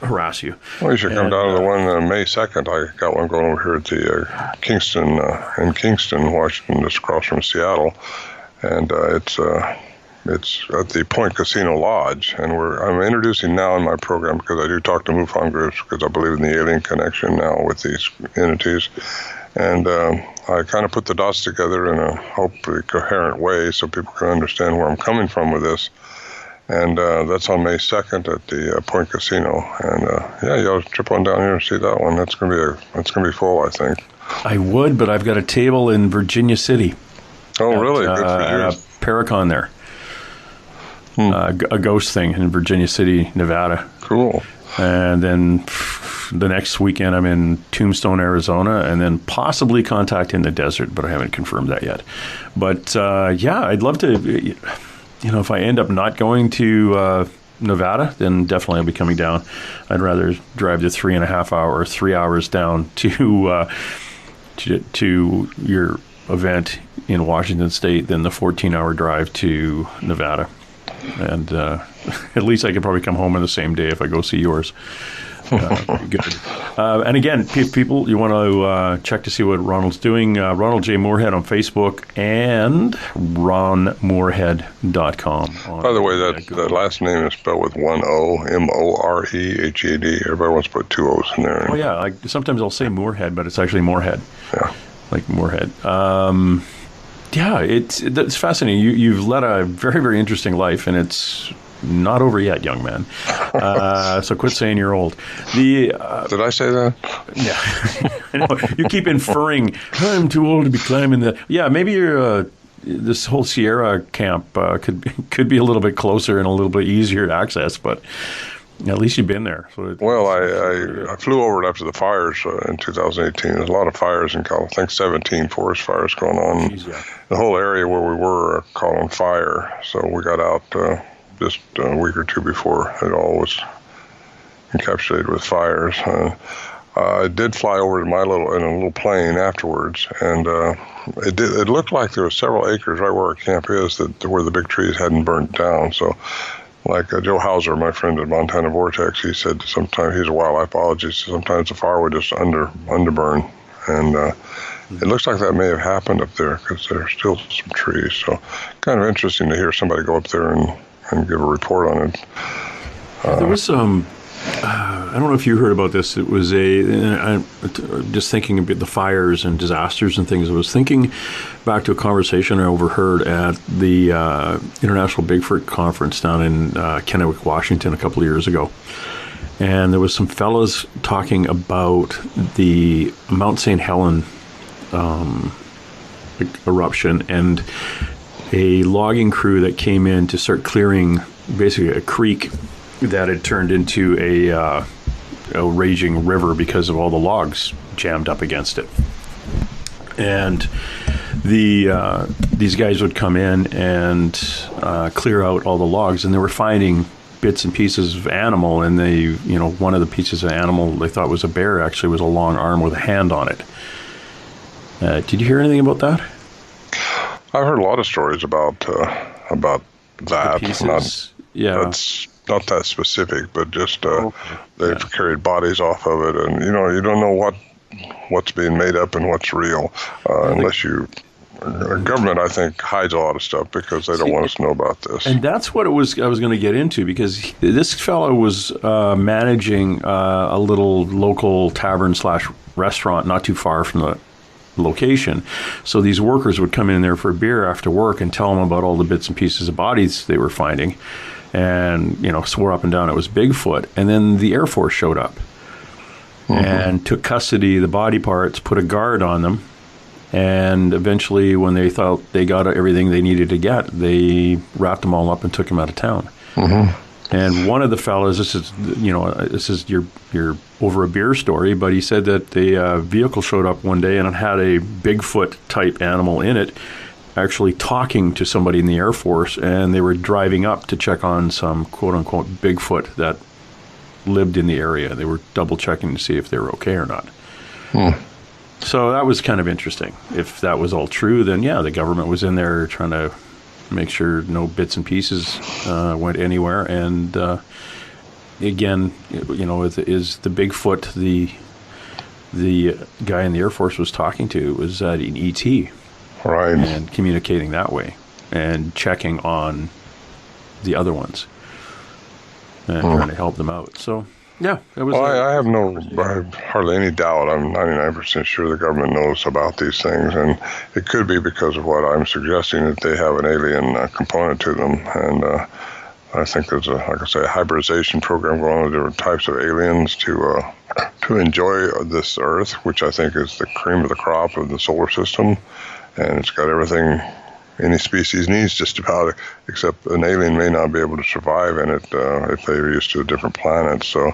harass you. Well, you should come down to the one May 2nd. I got one going over here at the in Kingston, Washington, just across from Seattle. And it's at the Point Casino Lodge. And I'm introducing now in my program, because I do talk to MUFON groups, because I believe in the alien connection now with these entities. And I kind of put the dots together in a hopefully coherent way so people can understand where I'm coming from with this. And that's on May 2nd at the Point Casino. And you ought to trip on down here and see that one. That's gonna be full, I think. I would, but I've got a table in Virginia City. Oh, really? Good for you. At Paracon there. A ghost thing in Virginia City, Nevada. Cool. And then the next weekend I'm in Tombstone, Arizona, and then possibly Contact in the Desert, but I haven't confirmed that yet. But I'd love to. If I end up not going to Nevada, then definitely I'll be coming down. I'd rather drive the 3.5 hour or 3 hours down to your event in Washington State than the 14-hour drive to Nevada. And at least I could probably come home on the same day if I go see yours. Good. And again, people, you want to check to see what Ronald's doing. Ronald J. Morehead on Facebook and ronmorehead.com. By the way, that last name is spelled with one O, Morehead. Everybody wants to put 2 O's in there. Oh, yeah. Sometimes I'll say Morehead, but it's actually Morehead. Yeah. Like Morehead. It's fascinating. You've led a very, very interesting life, and it's not over yet, young man. So quit saying you're old. Did I say that? Yeah. I know. You keep inferring, I'm too old to be climbing the... Yeah, maybe you're... this whole Sierra camp could be a little bit closer and a little bit easier to access, but at least you've been there. So I flew over it after the fires in 2018. There's a lot of fires in California. I think 17 forest fires going on. Jeez, yeah. The whole area where we were caught on fire. So we got out just a week or two before it all was encapsulated with fires. I did fly over to in a little plane afterwards, and it looked like there were several acres right where our camp is where the big trees hadn't burnt down. So, like Joe Hauser, my friend at Montana Vortex, he said sometimes he's a wildlife biologist. Sometimes the fire would just underburn, and it looks like that may have happened up there because there's still some trees. So, kind of interesting to hear somebody go up there and give a report on it. There was some. I don't know if you heard about this. It was just thinking about the fires and disasters and things. I was thinking back to a conversation I overheard at the International Bigfoot Conference down in Kennewick, Washington, a couple of years ago. And there was some fellas talking about the Mount St. Helen eruption and a logging crew that came in to start clearing basically a creek that had turned into a raging river because of all the logs jammed up against it. And these guys would come in and clear out all the logs, and they were finding bits and pieces of animal, and one of the pieces of animal they thought was a bear actually was a long arm with a hand on it. Did you hear anything about that? I've heard a lot of stories about that. That's not that specific, but just they've carried bodies off of it, and you don't know what's being made up and what's real unless you. Government, I think, hides a lot of stuff because they don't want us to know about this. And that's what I was going to get into, because this fellow was managing a little local tavern/restaurant not too far from the location. So these workers would come in there for a beer after work and tell them about all the bits and pieces of bodies they were finding, and swore up and down it was Bigfoot. And then the Air Force showed up and took custody of the body parts, put a guard on them, and eventually when they thought they got everything they needed to get, they wrapped them all up and took them out of town. And one of the fellas, this is your over a beer story, but he said that the vehicle showed up one day and it had a Bigfoot type animal in it, actually talking to somebody in the Air Force, and they were driving up to check on some quote unquote Bigfoot that lived in the area. They were double checking to see if they were okay or not. So that was kind of interesting. If that was all true, then yeah, the government was in there trying to make sure no bits and pieces went anywhere. And again, is the Bigfoot the guy in the Air Force was talking to was an ET, right? And communicating that way and checking on the other ones and trying to help them out. So. Yeah, it was. Well, I have hardly any doubt. I'm 99% sure the government knows about these things, and it could be because of what I'm suggesting, that they have an alien component to them. And I think there's a hybridization program going on with different types of aliens to enjoy this Earth, which I think is the cream of the crop of the solar system, and it's got everything any species needs just about, except an alien may not be able to survive in it if they're used to a different planet. So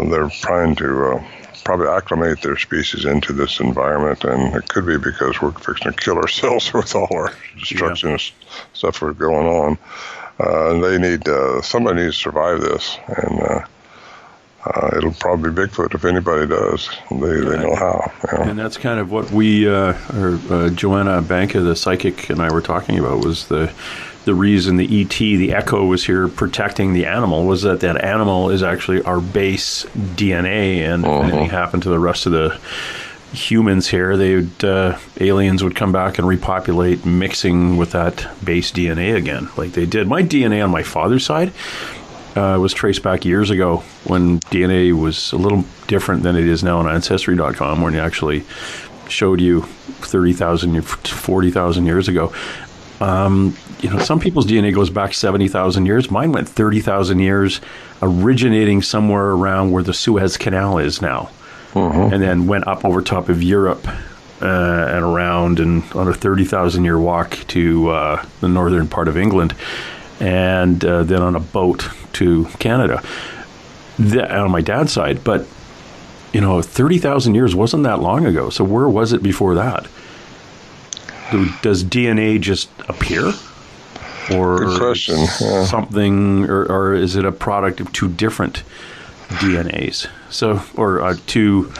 they're trying to probably acclimate their species into this environment, and it could be because we're fixing to kill ourselves with all our destruction and stuff that's going on. They need somebody needs to survive this, and it'll probably be Bigfoot if anybody does. They know how. And that's kind of what we, Joanna Banka, the psychic, and I were talking about, was the reason the ET, the Echo, was here protecting the animal, was that animal is actually our base DNA, and if anything happened to the rest of the humans here, aliens would come back and repopulate, mixing with that base DNA again, like they did. My DNA on my father's side was traced back years ago when DNA was a little different than it is now on Ancestry.com, when it actually showed you 30,000, 40,000 years ago. Some people's DNA goes back 70,000 years. Mine went 30,000 years, originating somewhere around where the Suez Canal is now, and then went up over top of Europe and around, and on a 30,000-year walk to the northern part of England, and then on a boat to Canada on my dad's side. But 30,000 years wasn't that long ago, so where was it before that? Does DNA just appear, or good question. Something, or is it a product of two different DNAs. So, or two.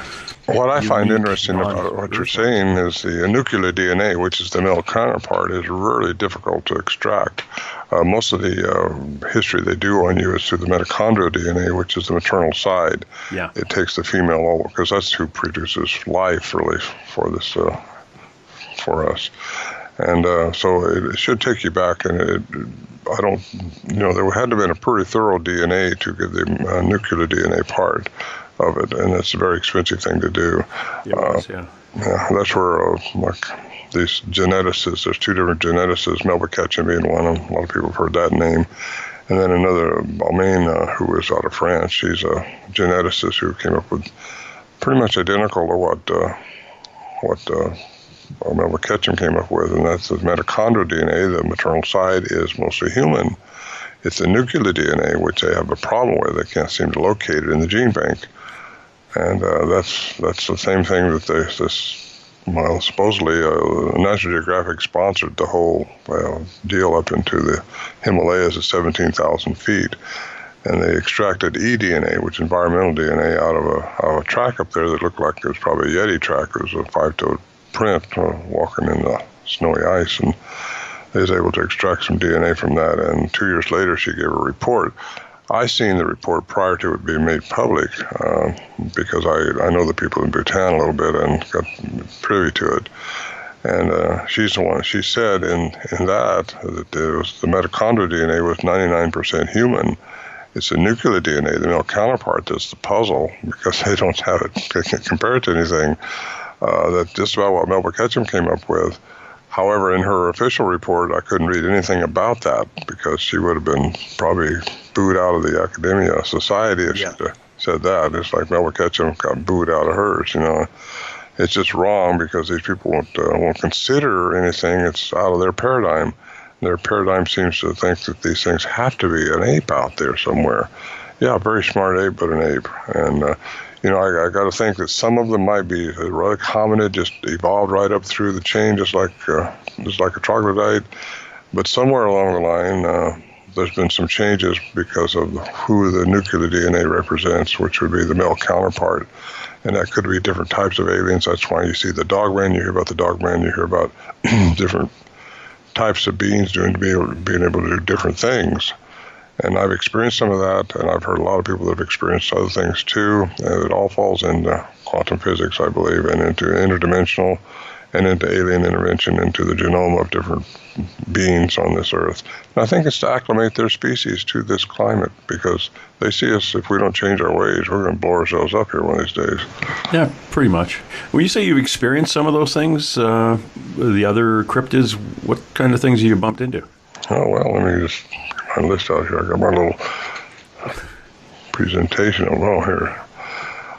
What I find unique interesting about what you're saying is the nuclear DNA, which is the male counterpart, is really difficult to extract. Most of the history they do on you is through the mitochondrial DNA, which is the maternal side. Yeah. It takes the female over because that's who produces life, really, for this, for us. And so it should take you back, and I don't, there had to have been a pretty thorough DNA to get the nuclear DNA part of it, and it's a very expensive thing to do. It was, yeah. Yeah, that's where like these geneticists, there's two different geneticists, Melba Ketchum being one, and a lot of people have heard that name. And then another, Balmain, who is out of France, she's a geneticist who came up with pretty much identical to what Melba Ketchum came up with, and that's the mitochondrial DNA. The maternal side is mostly human. It's the nuclear DNA, which they have a problem with. They can't seem to locate it in the gene bank. And that's the same thing that supposedly National Geographic sponsored the whole deal up into the Himalayas at 17,000 feet. And they extracted eDNA, which is environmental DNA, out of a track up there that looked like it was probably a Yeti track. It was a five-toed print walking in the snowy ice. And they was able to extract some DNA from that. And 2 years later, she gave a report. I seen the report prior to it being made public because I know the people in Bhutan a little bit and got privy to it. And she's the one. She said in that it was the mitochondrial DNA was 99% human. It's the nuclear DNA, the male counterpart, that's the puzzle because they don't have it. They can't compare it to anything. That's just about what Melba Ketchum came up with. However, in her official report, I couldn't read anything about that because she would have been probably booed out of the academia society if she'd said that. It's like Melba Ketchum got booed out of hers, It's just wrong because these people won't consider anything. It's out of their paradigm. Their paradigm seems to think that these things have to be an ape out there somewhere. Yeah, very smart ape, but an ape. And I got to think that some of them might be rather hominid, just evolved right up through the chain, just like a troglodyte. But somewhere along the line, there's been some changes because of who the nuclear DNA represents, which would be the male counterpart. And that could be different types of aliens. That's why you see the dogman. You hear about the dogman. You hear about different types of beings being able to do different things. And I've experienced some of that, and I've heard a lot of people that have experienced other things too. And it all falls into quantum physics, I believe, and into interdimensional and into alien intervention into the genome of different beings on this earth. And I think it's to acclimate their species to this climate because they see us, if we don't change our ways, we're going to blow ourselves up here one of these days. Yeah, pretty much. When you say you've experienced some of those things, the other cryptids, what kind of things have you bumped into? Oh, well, let me just get my list out here. I got my little presentation here.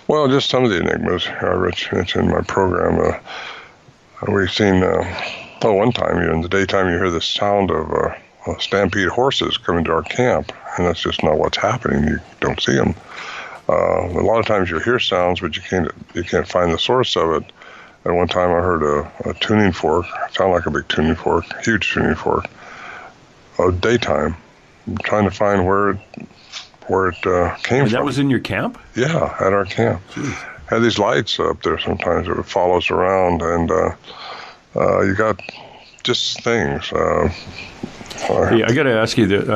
Well, just some of the enigmas I mentioned in my program. We've seen, one time, in the daytime, you hear the sound of stampede horses coming to our camp, and that's just not what's happening. You don't see them. A lot of times you hear sounds, but you can't find the source of it. At one time, I heard a tuning fork, sound like a big tuning fork, huge tuning fork, daytime. I'm trying to find where it came from. That was in your camp? Yeah, at our camp. Jeez. Had these lights up there sometimes that would follow us around, and you got just things. I got to ask you that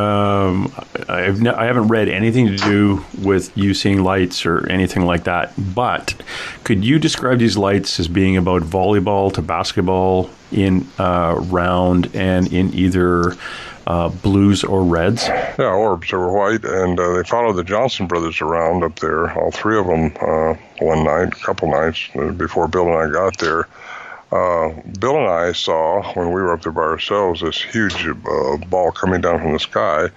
I haven't read anything to do with you seeing lights or anything like that. But could you describe these lights as being about volleyball to basketball in round and in either blues or reds? Yeah, orbs. They were white, and they followed the Johnson brothers around up there, all three of them, one night, a couple nights before Bill and I got there. Bill and I saw, when we were up there by ourselves, this huge ball coming down from the sky,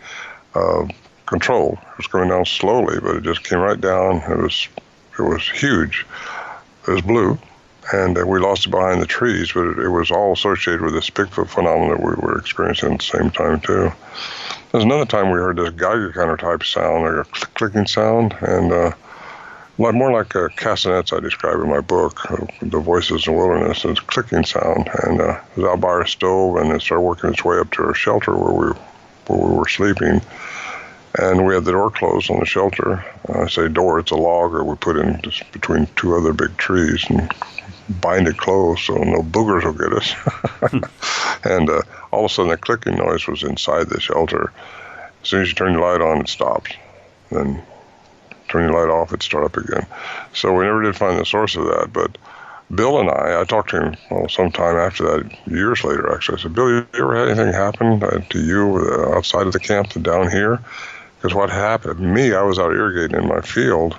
controlled. It was coming down slowly, but it just came right down. It was huge. It was blue. And we lost it behind the trees, but it was all associated with this Bigfoot phenomenon that we were experiencing at the same time, too. There's another time we heard this Geiger counter type sound, like a clicking sound, and more like castanets I describe in my book, The Voices in the Wilderness. It's a clicking sound, and it was out by our stove, and it started working its way up to our shelter where we were sleeping. and we had the door closed on the shelter. I say door, it's a log that we put in just between two other big trees and bind it closed so no boogers will get us. And all of a sudden the clicking noise was inside the shelter. As soon as you turn your light on, it stops. Then turn your light off, it'd start up again. So we never did find the source of that, but Bill and I talked to him sometime after that, years later actually. I said, Bill, you ever had anything happen to you outside of the camp to down here? Because what happened to me, I was out irrigating in my field,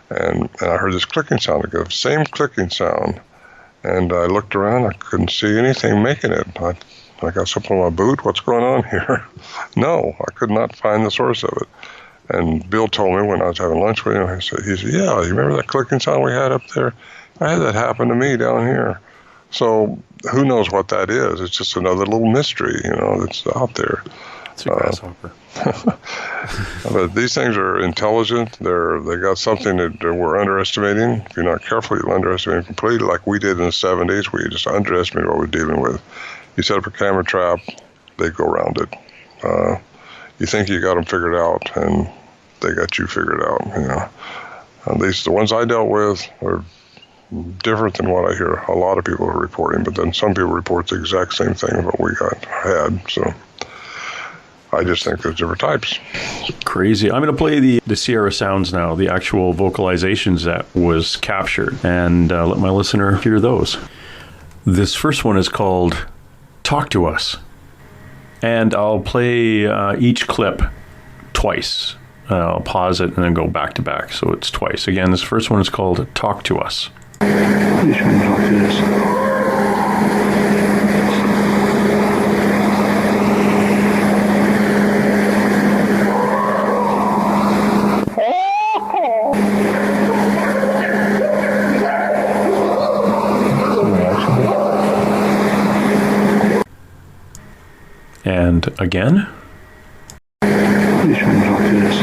and I heard this clicking sound again, same clicking sound. And I looked around, I couldn't see anything making it. I got something on my boot, what's going on here? No, I could not find the source of it. And Bill told me when I was having lunch with him, he said, yeah, you remember that clicking sound we had up there? I had that happen to me down here. So who knows what that is? It's just another little mystery, that's out there. It's a grasshopper. But these things are intelligent. They got something that we're underestimating. If you're not careful, you'll underestimate it completely, like we did in the 70s, where you just underestimate what we're dealing with. You set up a camera trap, they go around it. You think you got them figured out, and they got you figured out. The ones I dealt with are different than what I hear a lot of people are reporting, but then some people report the exact same thing that we had. So I just think there's different types. Crazy. I'm going to play the Sierra sounds now, the actual vocalizations that was captured, and let my listener hear those. This first one is called Talk to Us. And I'll play each clip twice. I'll pause it and then go back to back, so it's twice. Again, this first one is called Talk to Us. Please try and talk to us. And again. Please try and talk to us.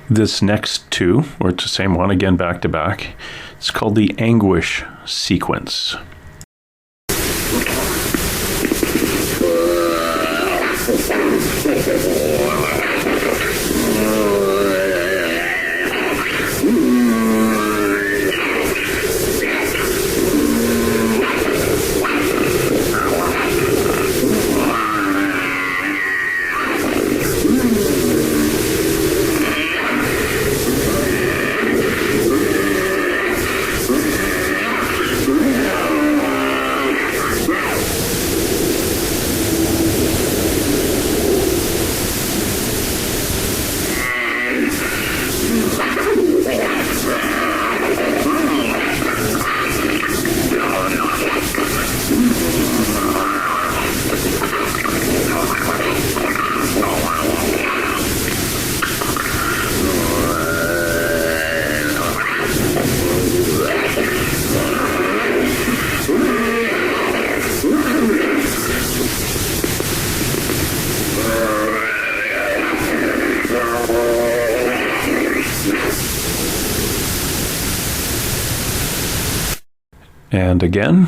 This next two, or it's the same one again back to back, it's called the anguish sequence. And again.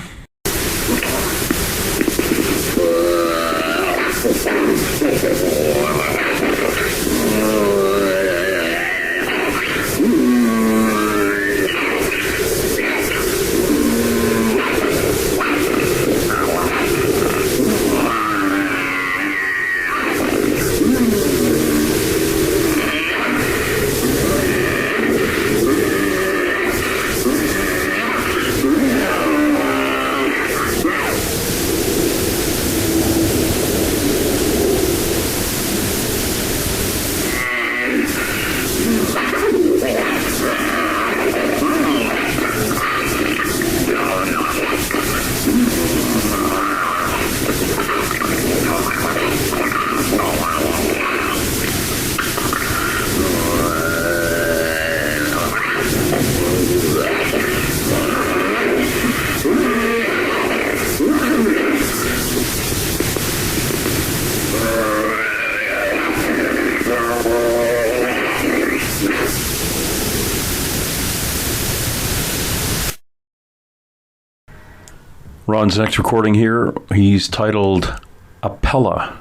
Ron's next recording here, he's titled Appella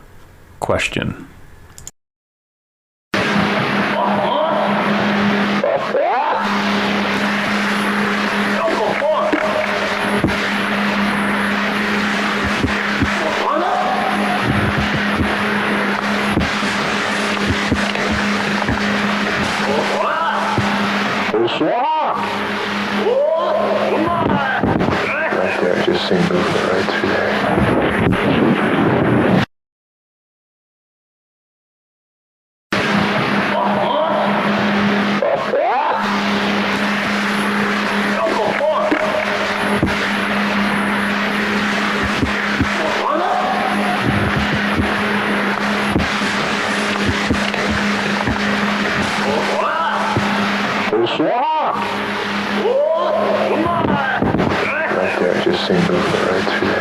Question. Right there, just seen movement right through there. Right there, just seen movement right through there.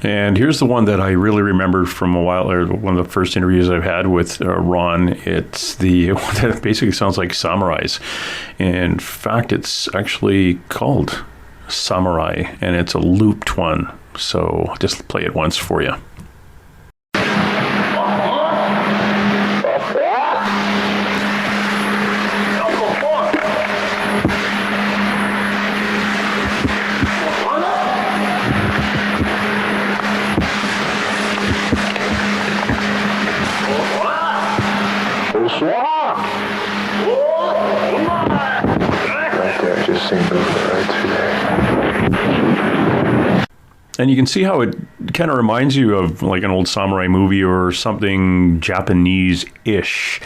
And here's the one that I really remember from a while, or one of the first interviews I've had with Ron. It's the one that basically sounds like samurais. In fact, it's actually called Samurai, and it's a looped one. So I'll just play it once for you. Right there, just seen movement right through there. And you can see how it kind of reminds you of like an old samurai movie or something Japanese-ish.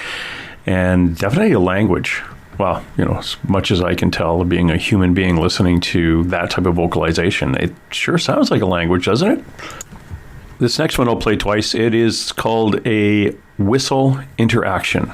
And definitely a language. Well, you know, as much as I can tell, being a human being listening to that type of vocalization, it sure sounds like a language, doesn't it? This next one I'll play twice. It is called a whistle interaction.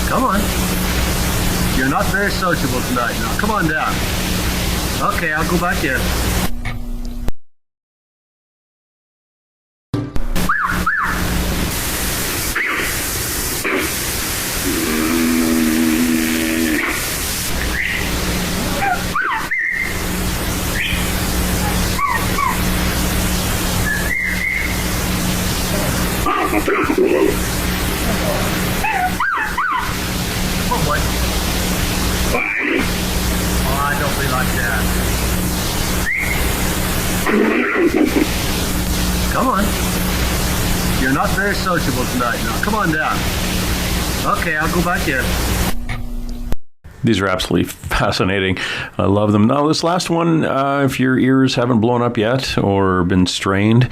Come on. You're not very sociable tonight now. Come on down. Okay, I'll go back in. Don't be like that. Come on. You're not very sociable tonight now. Come on down. Okay, I'll go back in. These are absolutely fascinating. I love them. Now, this last one, if your ears haven't blown up yet or been strained,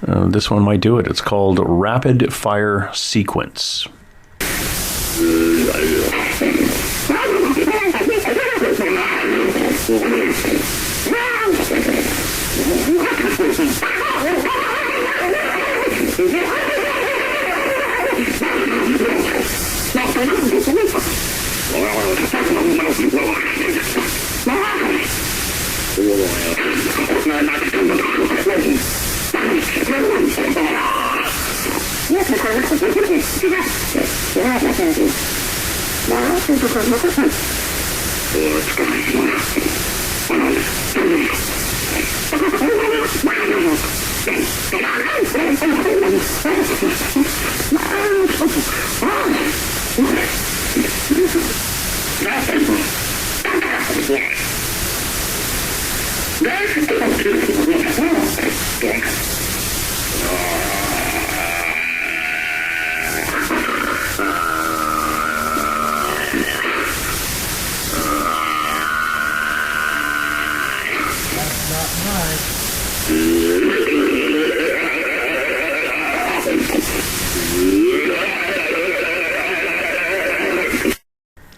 this one might do it. It's called Rapid Fire Sequence.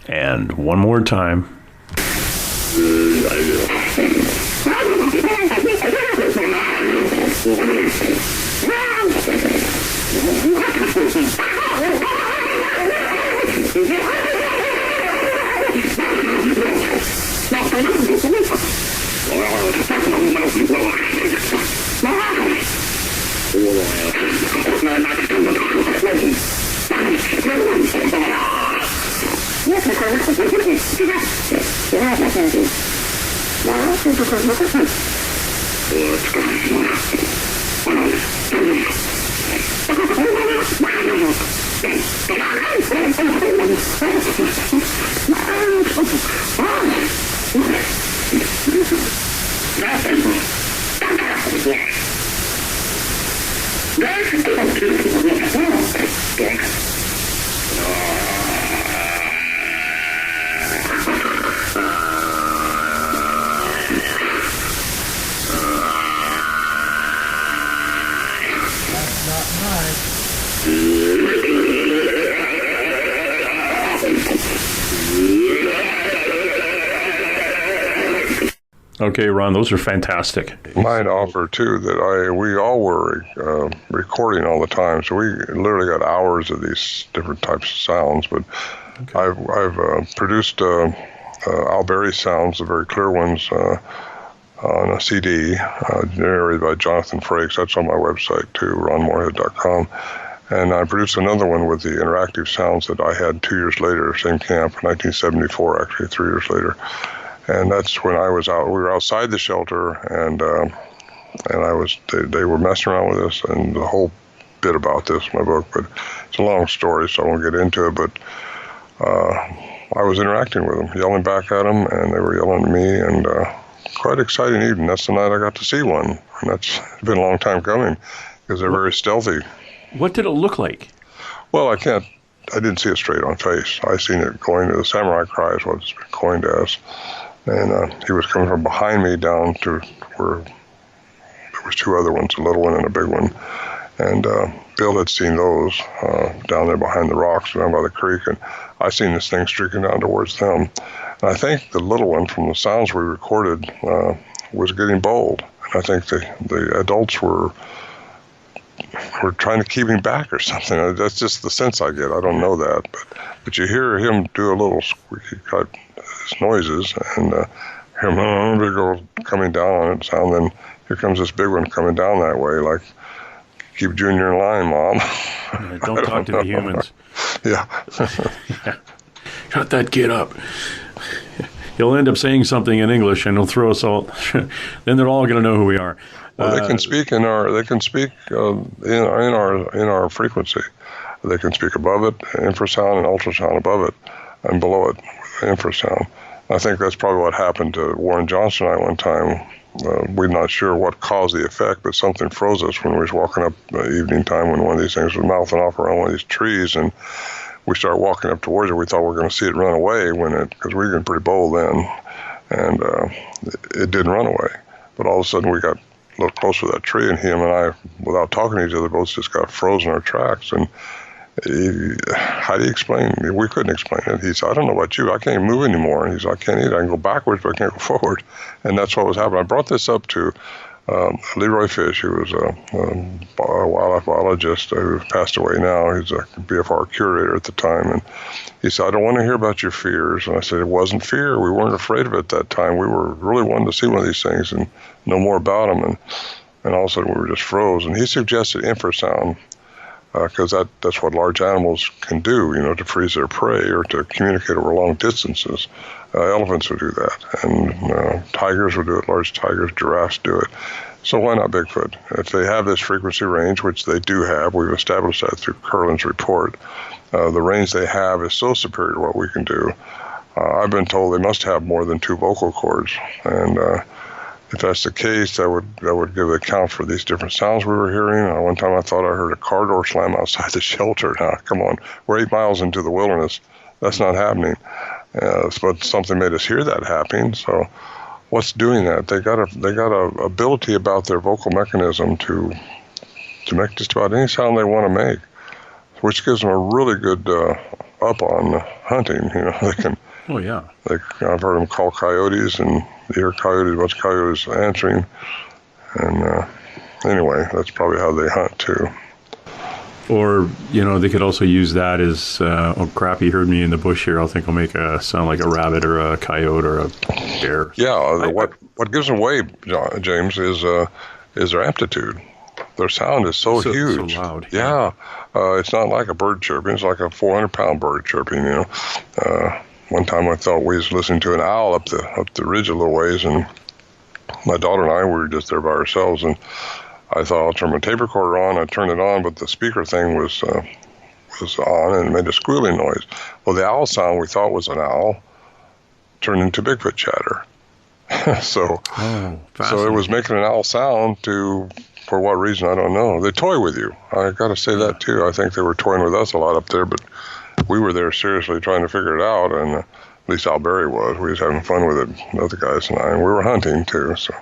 And one more time. Okay, Ron, those are fantastic. Might offer too that we all were recording all the time, so we literally got hours of these different types of sounds. But okay. I've produced Alberry sounds, the very clear ones, on a CD, narrated by Jonathan Frakes. That's on my website too, ronmorehead.com. And I produced another one with the interactive sounds that I had 2 years later, same camp, 1974, actually 3 years later. And that's when I was out. We were outside the shelter, and they were messing around with us, and the whole bit about this in my book. But it's a long story, so I won't get into it. But I was interacting with them, yelling back at them, and they were yelling at me, and quite exciting evening. That's the night I got to see one, and that's been a long time coming because they're very stealthy. What did it look like? Well, I didn't see it straight on face. I seen it going to the samurai cry is what it's been coined as. And he was coming from behind me down to where there was two other ones, a little one and a big one. And Bill had seen those down there behind the rocks down by the creek. And I seen this thing streaking down towards them. And I think the little one, from the sounds we recorded, was getting bold. And I think the adults were trying to keep him back or something. That's just the sense I get. I don't know that. But you hear him do a little squeaky cut noises, and him go coming down on it sound. Then here comes this big one coming down that way, like, keep Junior in line, Mom. Yeah, don't talk to the humans. Yeah. Shut that kid up. He'll end up saying something in English, and he'll throw us all. Then they're all going to know who we are. Well, they can speak in our frequency. They can speak above it, infrasound and ultrasound above it, and below it, infrasound. I think that's probably what happened to Warren Johnson and I one time. We're not sure what caused the effect, but something froze us when we was walking up evening time when one of these things was mouthing off around one of these trees, and we started walking up towards it. We thought we were going to see it run away because we were getting pretty bold then, and it didn't run away. But all of a sudden we got a little closer to that tree, and him and I, without talking to each other, both just got frozen in our tracks. And how do you explain? We couldn't explain it. He said, I don't know about you. I can't move anymore. And he said, I can't either. I can go backwards, but I can't go forward. And that's what was happening. I brought this up to Leroy Fish, who was a wildlife biologist who passed away now. He's a BFR curator at the time. And he said, I don't want to hear about your fears. And I said, it wasn't fear. We weren't afraid of it at that time. We were really wanting to see one of these things and know more about them. And all of a sudden we were just froze. And he suggested infrasound, because that's what large animals can do, to freeze their prey or to communicate over long distances. Elephants would do that, and tigers would do it, large tigers, giraffes do it. So why not Bigfoot? If they have this frequency range, which they do have, we've established that through Curlin's report, the range they have is so superior to what we can do. I've been told they must have more than 2 vocal cords, and if that's the case, that would give an account for these different sounds we were hearing. One time I thought I heard a car door slam outside the shelter. Now, come on, we're 8 miles into the wilderness. That's not happening. But something made us hear that happening. So, what's doing that? They got a ability about their vocal mechanism to make just about any sound they want to make, which gives them a really good up on hunting. They can. Oh yeah. I've heard them call coyotes, and you hear coyotes, a bunch of coyotes answering, and anyway, that's probably how they hunt too. Or, they could also use that as, oh crap, he heard me in the bush here. I'll think I'll make a sound like a rabbit or a coyote or a bear. Yeah, what gives them away, James, is their amplitude. Their sound is so huge. So loud. Yeah. It's not like a bird chirping. It's like a 400-pound bird chirping, One time I thought we was listening to an owl up the ridge a little ways, and my daughter and I were just there by ourselves, and I thought I'll turn my tape recorder on. I turned it on, but the speaker thing was on, and it made a squealing noise. Well, the owl sound we thought was an owl turned into Bigfoot chatter. So it was making an owl sound for what reason, I don't know. They toy with you. I got to say that too. I think they were toying with us a lot up there, but we were there seriously trying to figure it out, and at least Al Berry was. We was having fun with it, the other guys and I, and we were hunting too. So,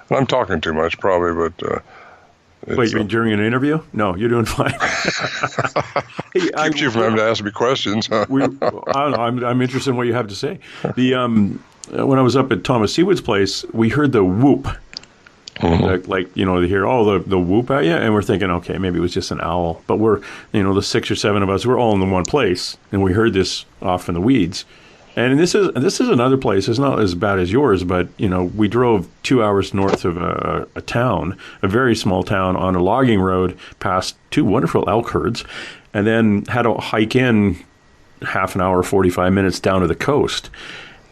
and I'm talking too much probably, but... Wait, you mean during an interview? No, you're doing fine. Keeps you from having to ask me questions. I don't know. I'm interested in what you have to say. When I was up at Thomas Seawood's place, we heard the whoop. Mm-hmm. They hear the whoop at you, and we're thinking, okay, maybe it was just an owl. But we're, the 6 or 7 of us, we're all in the one place, and we heard this off in the weeds. And this is another place. It's not as bad as yours, but we drove 2 hours north of a town, a very small town, on a logging road past 2 wonderful elk herds, and then had to hike in half an hour, 45 minutes down to the coast.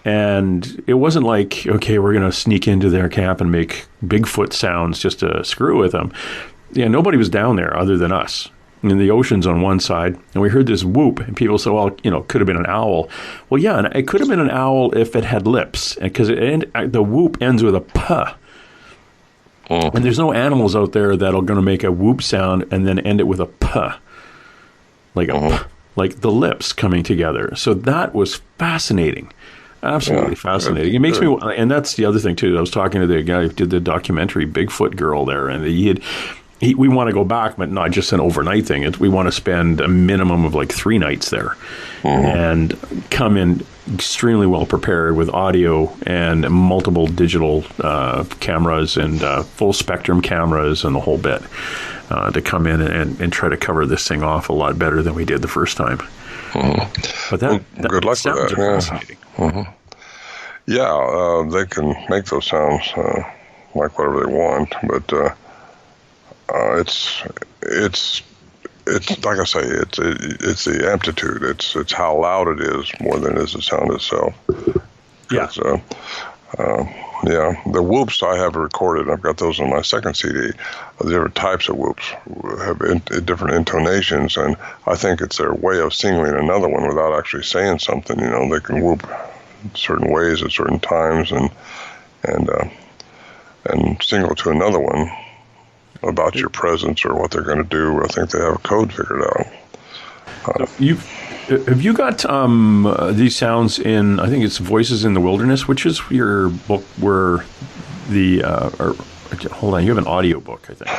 And it wasn't like, okay, we're going to sneak into their camp and make Bigfoot sounds just to screw with them. Yeah, nobody was down there other than us. And the ocean's on one side, and we heard this whoop, and people said, well, could have been an owl. Well, yeah, and it could have been an owl if it had lips, because the whoop ends with a puh. Oh. And there's no animals out there that are going to make a whoop sound and then end it with a puh, like puh, like the lips coming together. So that was fascinating. Absolutely fascinating. It makes me, and that's the other thing too. I was talking to the guy who did the documentary Bigfoot Girl there, and we want to go back, but not just an overnight thing. We want to spend a minimum of like 3 nights there, and come in extremely well prepared with audio and multiple digital cameras and full spectrum cameras and the whole bit to come in and try to cover this thing off a lot better than we did the first time. But that good luck sounds with that. Fascinating. Yeah, they can make those sounds like whatever they want, but it's like I say, it's the amplitude. It's how loud it is more than it is the sound itself. Yeah. The whoops I have recorded. I've got those on my second CD. The different types of whoops have different intonations, and I think it's their way of singling another one without actually saying something. They can whoop certain ways at certain times, and single to another one about your presence or what they're going to do. I think they have a code figured out. Have you got these sounds in, I think it's Voices in the Wilderness, which is your book where hold on, you have an audio book, I think.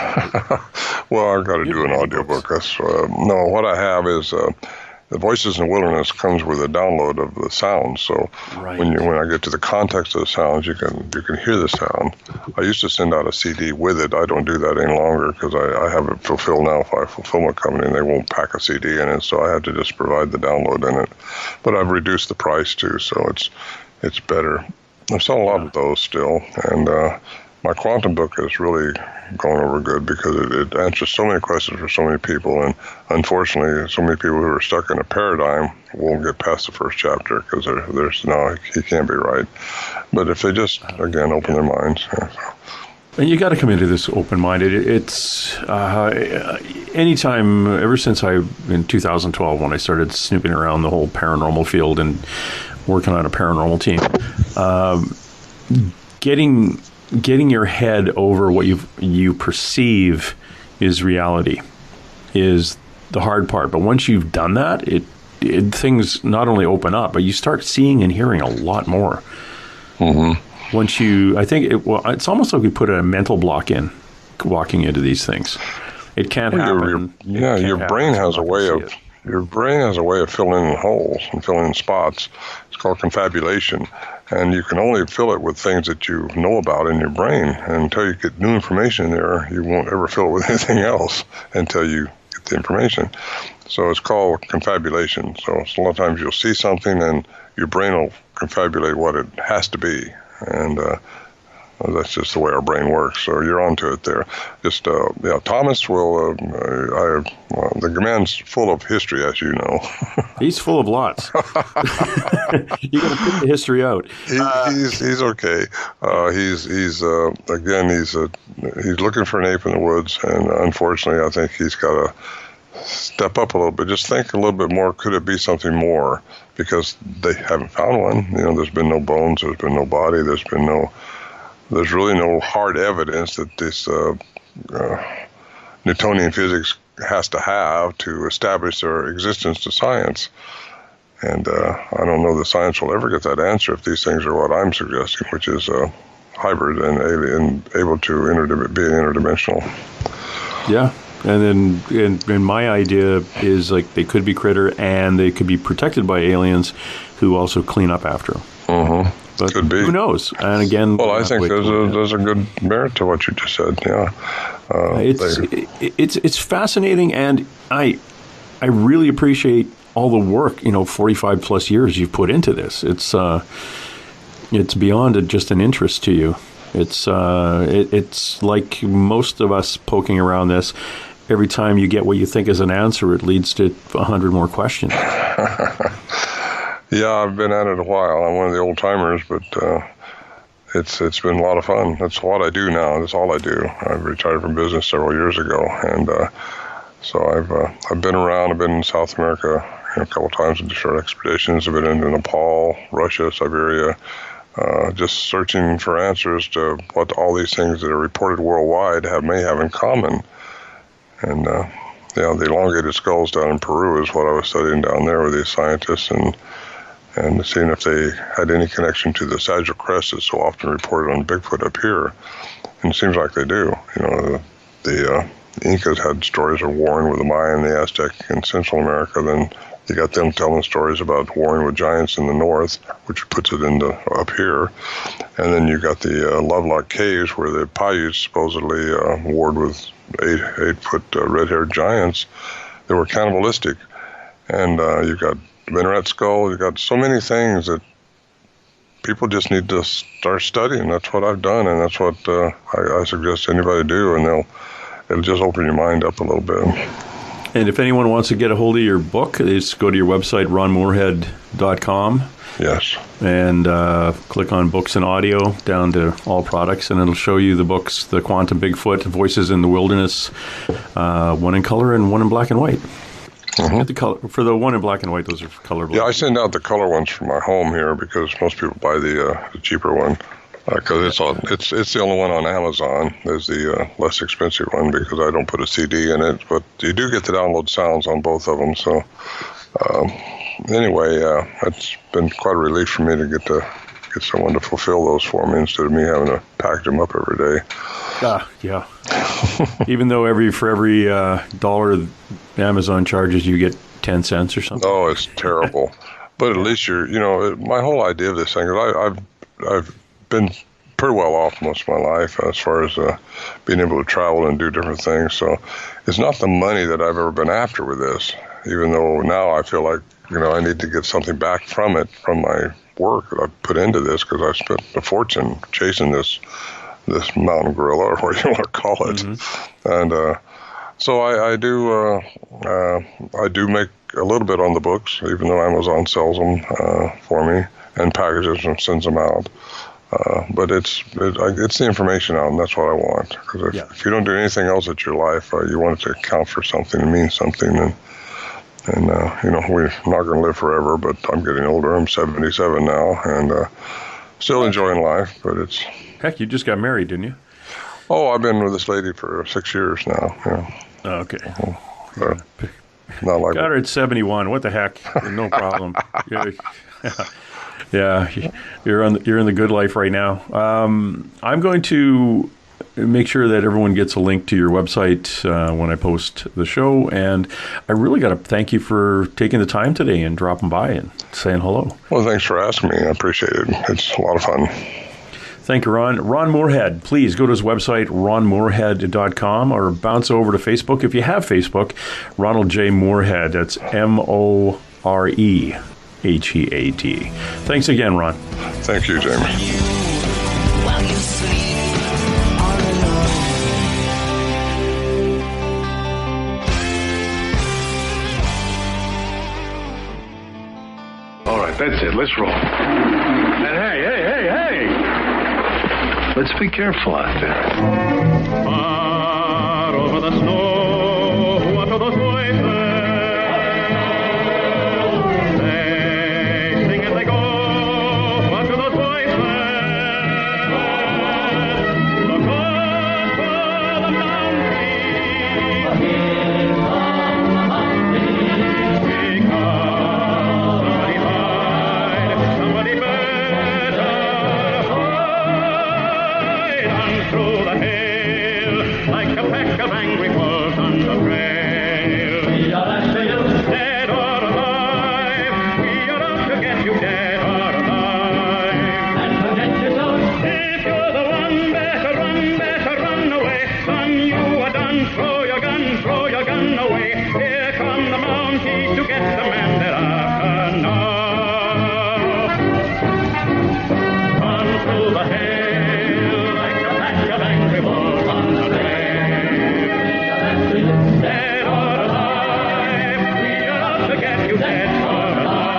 Well, I've got to do an audio book. That's, no, what I have is the Voices in the Wilderness comes with a download of the sounds. So when I get to the context of the sounds, you can hear the sound. I used to send out a CD with it. I don't do that any longer because I have it fulfilled now by a fulfillment company, and they won't pack a CD in it. So I have to just provide the download in it. But I've reduced the price too, so it's better. I sell a lot of those still, and my quantum book is really going over good because it answers so many questions for so many people, and unfortunately so many people who are stuck in a paradigm won't get past the first chapter because there's no, he can't be right. But if they just again open their minds, and you got to come into this open-minded. It's anytime ever since in 2012 when I started snooping around the whole paranormal field and working on a paranormal team, getting your head over what you perceive is reality is the hard part. But once you've done that, things not only open up, but you start seeing and hearing a lot more. Once I think it's almost like we put a mental block in walking into these things. It can't happen. Your brain has a way of your brain has a way of filling in holes and filling in spots. It's called confabulation. And you can only fill it with things that you know about in your brain. And until you get new information in there, you won't ever fill it with anything else until you get the information. So it's called confabulation. So a lot of times you'll see something and your brain will confabulate what it has to be. And that's just the way our brain works. So you're onto it there. Just, Thomas will, the man's full of history, as you know. He's full of lots. You got to put the history out. He's okay. He's looking for an ape in the woods, and unfortunately, I think he's got to step up a little bit. Just think a little bit more. Could it be something more? Because they haven't found one. There's been no bones. There's been no body. There's really no hard evidence that this Newtonian physics has to have to establish their existence to science. And I don't know that science will ever get that answer if these things are what I'm suggesting, which is hybrid and alien, able to be interdimensional. Yeah. And then my idea is like they could be critter and they could be protected by aliens who also clean up after them. Mm-hmm. But could be. Who knows? And again, well, I think there's a good merit to what you just said. Yeah, it's fascinating, and I really appreciate all the work. 45 plus years you've put into this. It's beyond just an interest to you. It's like most of us poking around this. Every time you get what you think is an answer, it leads to 100 more questions. Yeah, I've been at it a while. I'm one of the old timers, but it's been a lot of fun. That's what I do now. That's all I do. I retired from business several years ago, and so I've been around. I've been in South America a couple times with short expeditions. I've been into Nepal, Russia, Siberia, just searching for answers to what all these things that are reported worldwide may have in common. And the elongated skulls down in Peru is what I was studying down there with these scientists, and seeing if they had any connection to the sagittal crest that's so often reported on Bigfoot up here. And it seems like they do. The Incas had stories of warring with the Maya and the Aztec in Central America. Then you got them telling stories about warring with giants in the north, which puts it into up here. And then you got the Lovelock Caves where the Paiutes supposedly warred with 8-foot red-haired giants that were cannibalistic. And you've got minaret skull. You've got so many things that people just need to start studying. That's what I've done, and that's what I suggest anybody do, and it'll just open your mind up a little bit. And if anyone wants to get a hold of your book, just go to your website, ronmorehead.com. Yes. And click on books and audio down to all products, and it'll show you the books, The Quantum Bigfoot, Voices in the Wilderness, one in color and one in black and white. Mm-hmm. Get the color for the one in black and white. Those are colorable. Yeah, I send out the color ones from my home here because most people buy the cheaper one because it's the only one on Amazon. There's the less expensive one because I don't put a CD in it, but you do get to download sounds on both of them. So anyway, it's been quite a relief for me to get someone to fulfill those for me instead of me having to package them up every day. Yeah. Even though for every dollar Amazon charges, you get 10 cents or something. Oh, it's terrible. But at least my whole idea of this thing is I've been pretty well off most of my life as far as being able to travel and do different things. So it's not the money that I've ever been after with this, even though now I feel like, I need to get something back from it, from my work that I've put into this, because I spent a fortune chasing this mountain gorilla, or what you want to call it. Mm-hmm. And so I do make a little bit on the books, even though Amazon sells them for me and packages and sends them out. But it's the information out, and that's what I want. Because if you don't do anything else at your life, you want it to count for something and mean something. And we're not going to live forever, but I'm getting older. I'm 77 now, and still enjoying life. But it's... Heck, you just got married, didn't you? Oh, I've been with this lady for 6 years now. Yeah. Oh, okay. Not like got her at 71. What the heck? No problem. Yeah, you're in the good life right now. I'm going to make sure that everyone gets a link to your website when I post the show. And I really got to thank you for taking the time today and dropping by and saying hello. Well, thanks for asking me. I appreciate it. It's a lot of fun. Thank you, Ron. Ron Morehead, please go to his website, ronmorehead.com, or bounce over to Facebook. If you have Facebook, Ronald J. Morehead. That's Morehead. Thanks again, Ron. Thank you, Jamie. While you sleep all alone. All right, that's it. Let's roll. And hey. Let's be careful out there. Far over the snow, what are those voices? They sing as they go, what are those voices? Look up for the mountain. Because somebody hide, somebody better hide on through the hill, like a pack of angry wolves on the trail. We are after you, dead or alive. We are out to get you, dead or alive. And forget yourself. If you're the one, better run away. Son, you are done. Throw your gun away. Here come the Mounties to get the man they're after now. On through the hill, like a pack of angry wolves on the trail. Dead or alive, we are out to get you, dead or alive.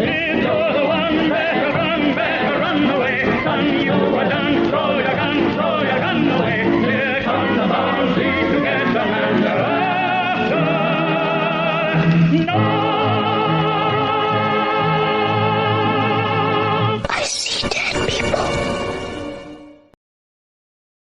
If you're the one, better run away. Son, you are done. Throw your gun away. Here come the Mounties to get the man they're after. No!